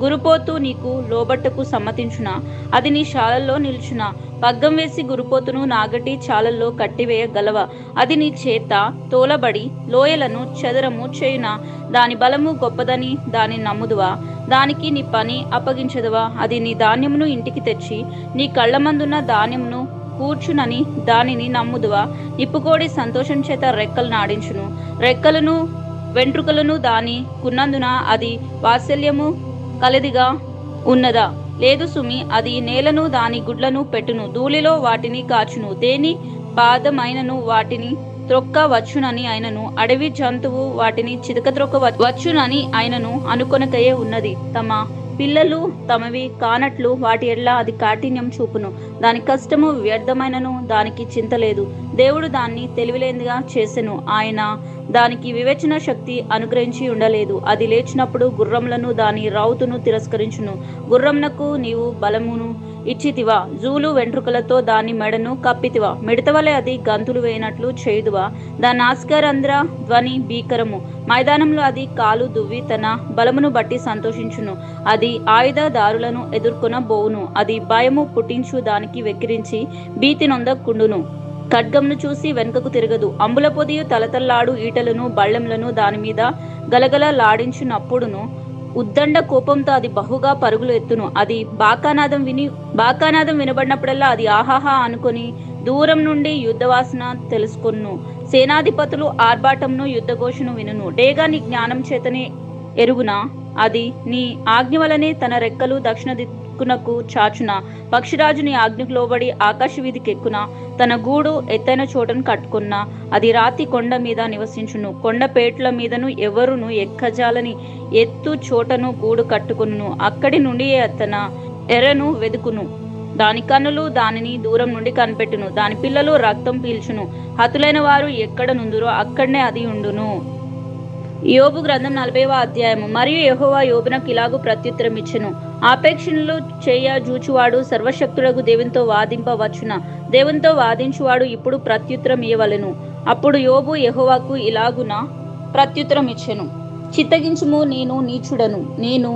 గురుపోతు నీకు లోబట్టకు సమ్మతించునా? అది నీ శాలల్లో నిల్చునా? పగ్గం వేసి గురుపోతును నాగటి చాలల్లో కట్టివేయగలవా? అది నీ చేత తోలబడి లోయలను చదరము చేయునా? దాని బలము గొప్పదని దాని నమ్ముదువా? దానికి నీ పని అప్పగించదువా? అది నీ ధాన్యమును ఇంటికి తెచ్చి నీ కళ్ళమందున్న ధాన్యమును కూర్చునని దానిని నమ్ముదువా? నిప్పుకోడి సంతోషం చేత రెక్కలు నాడించును, రెక్కలను వెంట్రుకలను దాని కున్నందున అది వాత్సల్యము కలదిగా ఉన్నదా? లేదు సుమి, అది నేలను దాని గుడ్లను పెట్టును, ధూళిలో వాటిని కాచును. దేని పాదమైనను వాటిని త్రొక్క వచ్చునని అయినను, అడవి జంతువు వాటిని చితక త్రొక్క వచ్చునని అయినను అనుకొనకయే ఉన్నది. తమ పిల్లలు తమవి కానట్లు వాటి ఎడ్ల అది కాఠిన్యం చూపును. దాని కష్టము వ్యర్థమైనను దానికి చింత లేదు. దేవుడు దాన్ని తెలివిలేనిదిగా చేసెను, ఆయన దానికి వివేచన శక్తి అనుగ్రహించి ఉండలేదు. అది లేచినప్పుడు గుర్రములను దాని రౌతును తిరస్కరించును. గుర్రమునకు నీవు బలమును ఇచ్చితివా? జూలు వెంట్రుకలతో దాని మెడను కప్పితివా? మిడతవలే అది గంతులు వేయనట్లు చేయుదువా? దాని ఆస్కరంధ్ర ధ్వని భీకరము. మైదానంలో అది కాలు దువ్వి తన బలమును బట్టి సంతోషించును. అది ఆయుధదారులను ఎదుర్కొన బోవును. అది భయము పుట్టించు దానికి వెక్కిరించి భీతి నొందకుండును. ఖడ్గంను చూసి వెనుకకు తిరగదు. అంబుల పొదియు తలతల్లాడు ఈటలను బళ్ళెంలను దానిమీద గలగలలాడించినప్పుడును ఉద్దండ కోపంతో అది బహుగా పరుగులు ఎత్తును. అది బాకానాదం వినబడినప్పుడల్లా అది ఆహాహా అనుకొని దూరం నుండి యుద్ధవాసన తెలుసుకొను. సేనాధిపతులు ఆర్భాటంను యుద్ధఘోషను వినును. డేగా నీ జ్ఞానం చేతనే ఎరుగునా? అది నీ ఆజ్ఞ వలనే తన రెక్కలు దక్షిణ దిక్కునకు చాచున. పక్షిరాజు నీ ఆజ్ఞకు లోబడి ఆకాశ వీధికి ఎక్కున. తన గూడు ఎత్తైన చోటను కట్టుకున్న. అది రాతి కొండ మీద నివసించును. కొండపేట్ల మీదను ఎవరును ఎక్కజాలని ఎత్తు చోటను గూడు కట్టుకును. అక్కడి నుండి తన ఎరను వెదుకును. దాని కన్నులు దానిని దూరం నుండి కనిపెట్టును. దాని పిల్లలు రక్తం పీల్చును. హతులైన వారు ఎక్కడ నుందురో అక్కడనే అది ఉండును. యోబు గ్రంథం 40వ అధ్యాయము. మరియు యెహోవా యోబునకు ఇలాగు ప్రత్యుత్తరం ఇచ్చెను, ఆపేక్షణలు చేయ జూచువాడు సర్వశక్తుడగు దేవునితో వాదింపవచ్చున? దేవునితో వాదించువాడు ఇప్పుడు ప్రత్యుత్తరం ఇయ్యవలెను. అప్పుడు యోబు యెహోవాకు ఇలాగున ప్రత్యుత్తరం ఇచ్చెను, చిత్తగించుము, నేను నీచుడను. నేను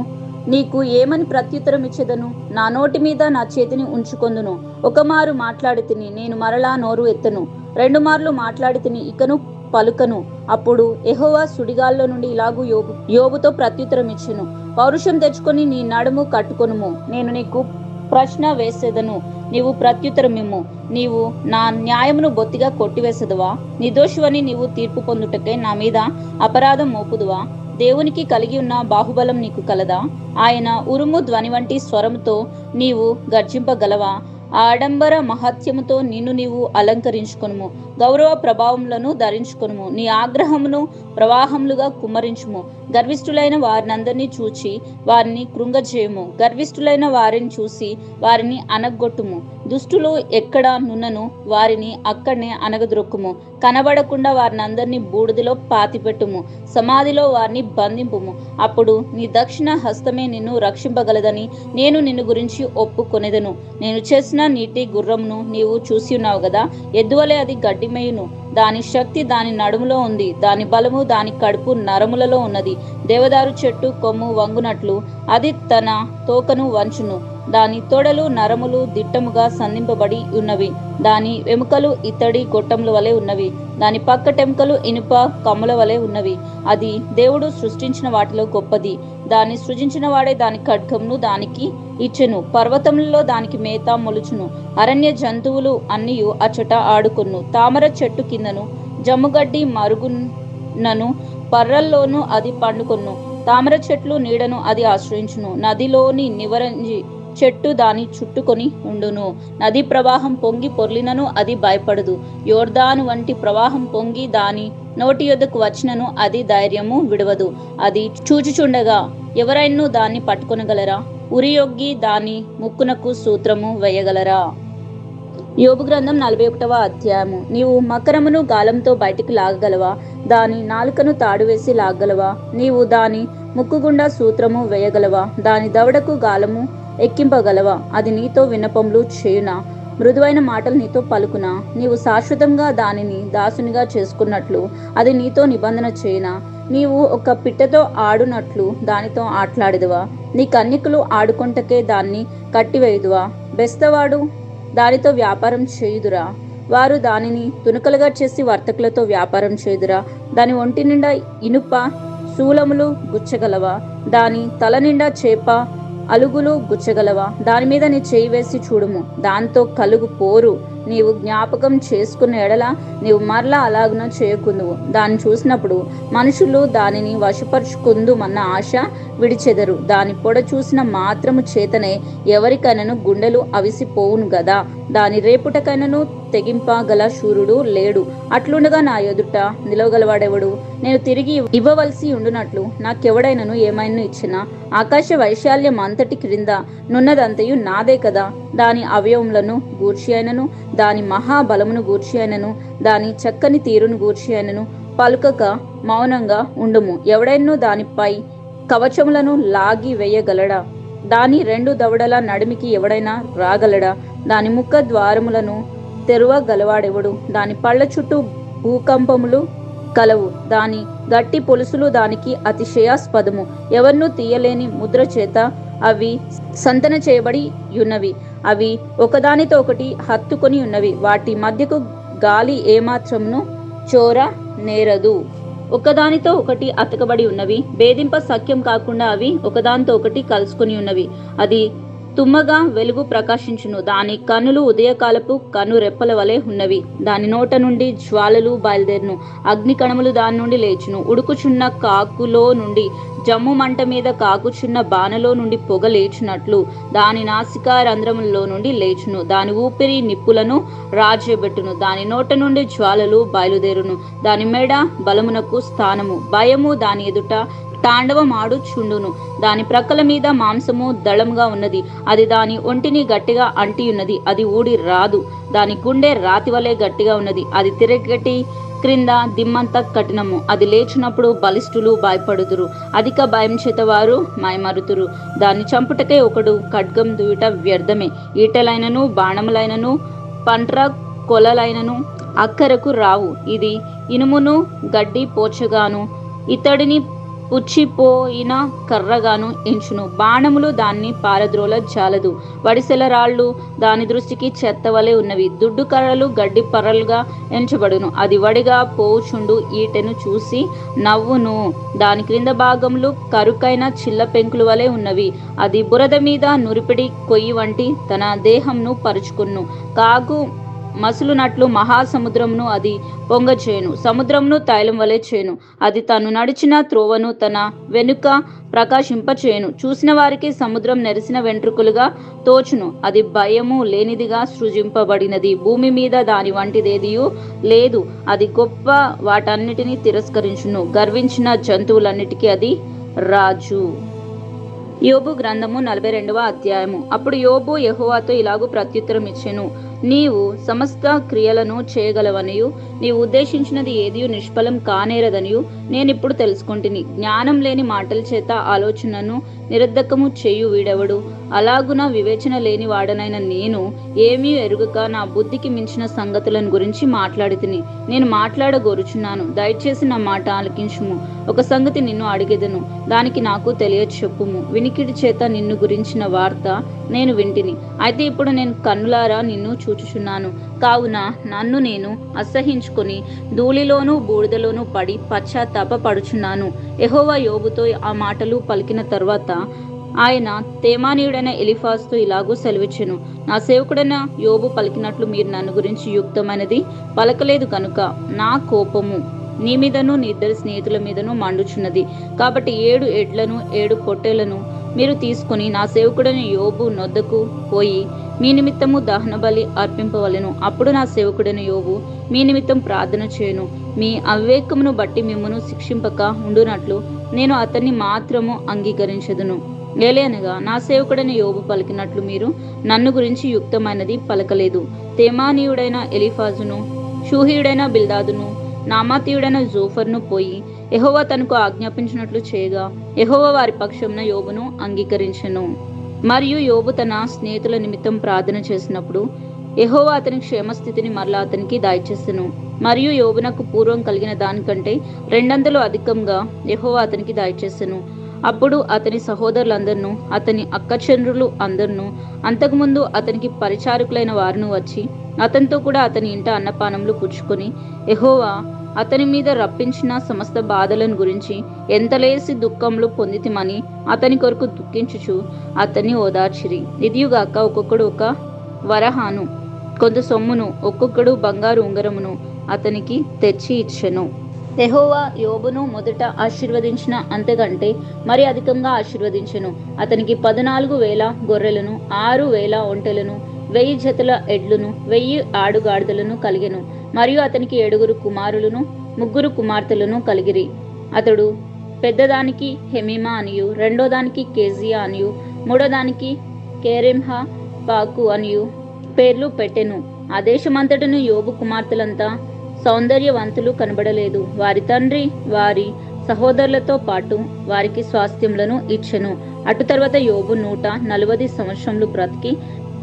నీకు ఏమని ప్రత్యుత్తరం ఇచ్చేదను? నా నోటి మీద నా చేతిని ఉంచుకొందును. ఒకమారు మాట్లాడి తిని నేను మరలా నోరు ఎత్తను. 2 మార్లు మాట్లాడి తిని ఇకను పలుకను. అప్పుడు యెహోవా సుడిగాల్లో నుండి ఇలాగు యోబుతో ప్రత్యుత్తరం ఇచ్చెను, పౌరుషం తెచ్చుకొని నీ నడుము కట్టుకొనుము. నేను నీకు ప్రశ్న వేసేదను, నీవు ప్రత్యుత్తరమిమ్ము. నీవు నా న్యాయమును బొత్తిగా కొట్టివేసదువా? నిర్దోషివని నీవు తీర్పు పొందుటకై నా మీద అపరాధం మోపుదువా? దేవునికి కలిగి ఉన్న బాహుబలం నీకు కలదా? ఆయన ఉరుము ధ్వని వంటి స్వరముతో నీవు గర్జింపగలవా? ఆడంబర మహత్యముతో నిన్ను నీవు అలంకరించుకొనుము, గౌరవ ప్రభావములను ధరించుకొనుము. నీ ఆగ్రహమును ప్రవాహములుగా కుమ్మరించుము. గర్విష్ఠులైన వారినందరినీ చూచి వారిని కృంగజేయుము. గర్విష్ఠులైన వారిని చూసి వారిని అనగొట్టుము. దుష్టులు ఎక్కడ నున్నను వారిని అక్కడనే అనగద్రొక్కుము. కనబడకుండా వారినందరినీ బూడిదలో పాతిపెట్టుము, సమాధిలో వారిని బంధింపుము. అప్పుడు నీ దక్షిణ హస్తమే నిన్ను రక్షింపగలదని నేను నిన్ను గురించి ఒప్పుకొనేదను. నేను చేసిన నీటి గుర్రమును నీవు చూసి ఉన్నావు కదా. ఎద్దువలే అది గడ్డిమేయును. దాని శక్తి దాని నడుములో ఉంది. దాని బలము దాని కడుపు నరములలో ఉన్నది. దేవదారు చెట్టు కొమ్ము వంగునట్లు అది తన తోకను వంచును. దాని తొడలు నరములు దిట్టముగా సంధింపబడి ఉన్నవి. దాని ఎముకలు ఇత్తడి గొట్టముల వలె ఉన్నవి. దాని పక్కటెముకలు ఇనుప కమ్ముల వలె ఉన్నవి. అది దేవుడు సృష్టించిన వాటిలో గొప్పది. దాన్ని సృజించిన వాడే దాని ఖడ్గమును దానికి ఇచ్చెను. పర్వతములలో దానికి మేత మొలుచును. అరణ్య జంతువులు అన్నియు అచ్చట ఆడుకొను. తామర చెట్టు కిందను జమ్ముగడ్డి మరుగునను పర్రల్లోనూ అది పండుకొను. తామర చెట్లు నీడను అది ఆశ్రయించును. నదిలోని నివరంజి చెట్టు దాని చుట్టుకొని ఉండును. నది ప్రవాహం పొంగి పొర్లినను అది భయపడదు. యోర్దాను వంటి ప్రవాహం పొంగి దాని నోటి యొద్దకు వచ్చినను అది ధైర్యము విడవదు. అది చూచుచుండగా ఎవరైనా దాన్ని పట్టుకొనగలరా? ఉరియొగ్గి దాని ముక్కునకు సూత్రము వేయగలరా? యోబు గ్రంథం 41వ అధ్యాయము. నీవు మకరమును గాలంతో బయటికి లాగగలవా? దాని నాలుకను తాడువేసి లాగగలవా? నీవు దాని ముక్కుగుండా సూత్రము వేయగలవా? దాని దవడకు గాలము ఎక్కింపగలవా? అది నీతో విన్నపములు చేయునా? మృదువైన మాటలు నీతో పలుకునా? నీవు శాశ్వతంగా దానిని దాసునిగా చేసుకున్నట్లు అది నీతో నిబంధన చేయునా? నీవు ఒక పిట్టతో ఆడునట్లు దానితో ఆట్లాడిదువా? నీ కన్యకులు ఆడుకొంటకే దాన్ని కట్టివేయుదువా? బెస్తవాడు దానితో వ్యాపారం చేయుదురా? వారు దానిని తునకలుగా చేసి వర్తకులతో వ్యాపారం చేయుదురా? దాని ఒంటి నిండా ఇనుప శూలములు గుచ్చగలవా? దాని తల నిండా చేప అలుగులు గుచ్చగలవా? దాని మీద నీ చేయి వేసి చూడుము, దాంతో కలుగు పోరు నీవు జ్ఞాపకం చేసుకున్న ఎడల నీవు మరలా అలాగున చేయకుందువు. దాన్ని చూసినప్పుడు మనుషులు దానిని వశపరుచుకుందుమన్న ఆశ విడిచెదరు. దాని పొడ చూసిన మాత్రము చేతనే ఎవరికైనాను గుండెలు అవిసిపోవును గదా. దాని రేపుటకైనను తెగింపగల శూరుడు లేడు. అట్లుండగా నా ఎదుట నిలవగలవాడెవడు? నేను తిరిగి ఇవ్వవలసి ఉండునట్లు నాకెవడైనను ఏమైనా ఇచ్చినా ఆకాశ వైశాల్యం అంతటి క్రింద నున్నదంతయు నాదే కదా. దాని అవయవములను గూర్చి అయినను దాని మహాబలమును గూర్చి అయినను దాని చక్కని తీరును గూర్చి అయినను పలుకక మౌనంగా ఉండుము. ఎవడైనను దానిపై కవచములను లాగి వేయగలడా? దాని రెండు దవడల నడిమికి ఎవడైనా రాగలడా? దాని ముఖ ద్వారములను తెరువగలవాడెవడు? దాని పళ్ళ చుట్టూ భూకంపములు కలవు. దాని గట్టి పొలుసులు దానికి అతిశయాస్పదము. ఎవరినూ తీయలేని ముద్ర చేత అవి సంతన చేయబడి ఉన్నవి. అవి ఒకదానితో ఒకటి హత్తుకొని ఉన్నవి. వాటి మధ్యకు గాలి ఏమాత్రమును చోర నేరదు. ఒకదానితో ఒకటి అతకబడి ఉన్నవి. భేదింప సఖ్యం కాకుండా అవి ఒకదానితో ఒకటి కలుసుకొని ఉన్నవి. అది తుమ్మగా వెలుగు ప్రకాశించును. దాని కన్నులు ఉదయకాలపు కన్ను రెప్పల వలె ఉన్నవి. దాని నోట నుండి జ్వాలలు బయలుదేరును. అగ్ని కణములు దాని నుండి లేచును. ఉడుకుచున్న కాకులో నుండి, జమ్ము మంట మీద కాకుచున్న బాణలో నుండి పొగ లేచునట్లు దాని నాసికా రంధ్రములలో నుండి లేచును. దాని ఊపిరి నిప్పులను రాజబెట్టును. దాని నోట నుండి జ్వాలలు బయలుదేరును. దాని మెడ బలమునకు స్థానము. భయము దాని ఎదుట తాండవమాడుచుండును. దాని ప్రక్కల మీద మాంసము దళముగా ఉన్నది. అది దాని ఒంటిని గట్టిగా అంటి ఉన్నది. అది ఊడి రాదు. దాని గుండె రాతి వలె గట్టిగా ఉన్నది. అది తిరగటి క్రింద దిమ్మంత కఠినము. అది లేచినప్పుడు బలిష్ఠులు భయపడుదురు. అధిక భయం చేత వారు మైమరుతురు. దాన్ని చంపుటకే ఒకడు ఖడ్గం దూయుట వ్యర్థమే. ఈటెలైనను బాణములైనను పంట్ర కొలలైనను అక్కరకు రావు. ఇది ఇనుమును గడ్డి పోచగాను ఇతడిని పుచ్చిపోయిన కర్రగాను ఎంచును. బాణములు దాన్ని పారద్రోల జాలదు. వడిసెల రాళ్ళు దాని దృష్టికి చెత్తవలే ఉన్నవి. దుడ్డు కర్రలు గడ్డి పర్రలుగా ఎంచబడును. అది వడిగా పోవుచుండు ఈటెను చూసి నవ్వును. దాని క్రింద భాగములు కరుకైన చిల్ల పెంకులు వలె ఉన్నవి. అది బురద మీద నురిపిడి కొయ్యి వంటి తన దేహంను పరుచుకును. కాగు మసులునట్లు మహాసముద్రమును అది పొంగచేయును. సముద్రమును తైలం వలె చేయును. అది తను నడిచిన త్రోవను తన వెనుక ప్రకాశింపచేయును. చూసిన వారికి సముద్రం నెరిసిన వెంట్రుకలుగా తోచును. అది భయము లేనిదిగా సృజింపబడినది. భూమి మీద దాని వంటిదేదియు లేదు. అది గొప్ప వాటన్నిటినీ తిరస్కరించును. గర్వించిన జంతువులన్నిటికీ అది రాజు. యోబు గ్రంథము 42వ అధ్యాయము. అప్పుడు యోబు యెహోవాతో ఇలాగు ప్రత్యుత్తరం ఇచ్చెను. నీవు సమస్త క్రియలను చేయగలవనియు నీవు ఉద్దేశించినది ఏదియు నిష్ఫలం కానేరదనియు నేనిప్పుడు తెలుసుకొంటిని. జ్ఞానం లేని మాటల చేత ఆలోచనను నిరర్ధకము చేయు వీడెవడు? అలాగున వివేచన లేని వాడనైన నేను ఏమీ ఎరుగక నా బుద్ధికి మించిన సంగతులను గురించి మాట్లాడి తిని. నేను మాట్లాడగోరుచున్నాను, దయచేసి నా మాట ఆలకించుము. ఒక సంగతి నిన్ను అడిగెదను, దానికి నాకు తెలియచెప్పుము. వినికిడి చేత నిన్ను గురించిన వార్త నేను వింటిని. అయితే ఇప్పుడు నేను కన్నులారా నిన్ను చూచుచున్నాను. కావున నన్ను నేను అసహించుకొని ధూళిలోనూ బూడిదలోనూ పడి పశ్చాత్తాపపడుచున్నాను. యెహోవా యోబుతో ఆ మాటలు పలికిన తరువాత ఆయన తేమానీయుడైన ఎలీఫాజుతో ఇలాగూ సెలవిచ్చెను. నా సేవకుడైన యోబు పలికినట్లు మీరు నన్ను గురించి యుక్తమైనది పలకలేదు కనుక నా కోపము నీ మీదను నీ ఇద్దరి స్నేహితుల మీదను మండుచున్నది. కాబట్టి 7 ఎడ్లను 7 పొట్టేలను మీరు తీసుకుని నా సేవకుడైన యోబు నొద్దకు పోయి మీ నిమిత్తము దహన బలి అర్పింపవలెను. అప్పుడు నా సేవకుడైన యోబు మీ నిమిత్తం ప్రార్థన చేయను. మీ అవివేకమును బట్టి మిమ్మును శిక్షింపక ఉండునట్లు నేను అతన్ని మాత్రము అంగీకరించదును. ఏలయనగా నా సేవకుడైన యోబు పలికినట్లు మీరు నన్ను గురించి యుక్తమైనది పలకలేదు. తేమానీయుడైన ఎలీఫాజును, షూహీయుడైన బిల్దాదును, నామాతీయుడైన జోఫర్ను పోయి యెహోవా తనకు ఆజ్ఞాపించినట్లు చేయగా యెహోవా వారి పక్షమున యోబును అంగీకరించెను. మరియు యోబు తన స్నేహితుల నిమిత్తం ప్రార్థన చేసినప్పుడు యెహోవా అతని క్షేమస్థితిని మరలా అతనికి దయచేసెను. మరియు యోబునకు పూర్వం కలిగిన దానికంటే రెండంతలు అధికంగా యెహోవా అతనికి దయచేసెను. అప్పుడు అతని సహోదరులందరినూ, అతని అక్కచెండ్రులు అందరినూ, అంతకుముందు అతనికి పరిచారకులైన వారును వచ్చి అతనితో కూడా అతని ఇంట అన్నపానములు పుచ్చుకొని యెహోవా అతని మీద రప్పించిన సమస్త బాధలను గురించి ఎంతలేసి దుఃఖంలో పొందితిమని అతని కొరకు దుఃఖించుచు అతన్ని ఓదార్చిరి. ఇదియుగాక ఒక్కొక్కడు ఒక వరహాను, కొంత సొమ్మును, ఒక్కొక్కడు బంగారు ఉంగరమును అతనికి తెచ్చి ఇచ్చెను. యెహోవా యోబును మొదట ఆశీర్వదించిన అంతకంటే మరి అధికంగా ఆశీర్వదించెను. అతనికి 14,000 గొర్రెలను, 6,000 ఒంటెలను, 1000 జతల ఎడ్లను, 1000 ఆడుగాడిదలను కలిగెను. మరియు అతనికి 7 కుమారులను, 3 కుమార్తెలను కలిగిరి. అతడు పెద్దదానికి హెమీమా అనియు, రెండో దానికి కేజియా అనియు, మూడో దానికి కేరెంహా పాకు అనియు పేర్లు పెట్టెను. ఆ దేశమంతటను యోబు కుమార్తెలంతా సౌందర్యవంతులు కనబడలేదు. వారి తండ్రి వారి సహోదరులతో పాటు వారికి స్వాస్థ్యములను ఇచ్చెను. అటు తర్వాత యోబు 140 సంవత్సరములు బ్రతికి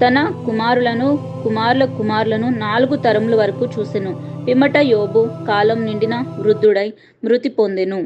తన కుమారులను కుమారుల కుమారులను 4 తరముల వరకు చూసెను. పిమ్మట యోబు కాలం నిండిన వృద్ధుడై మృతి పొందెను.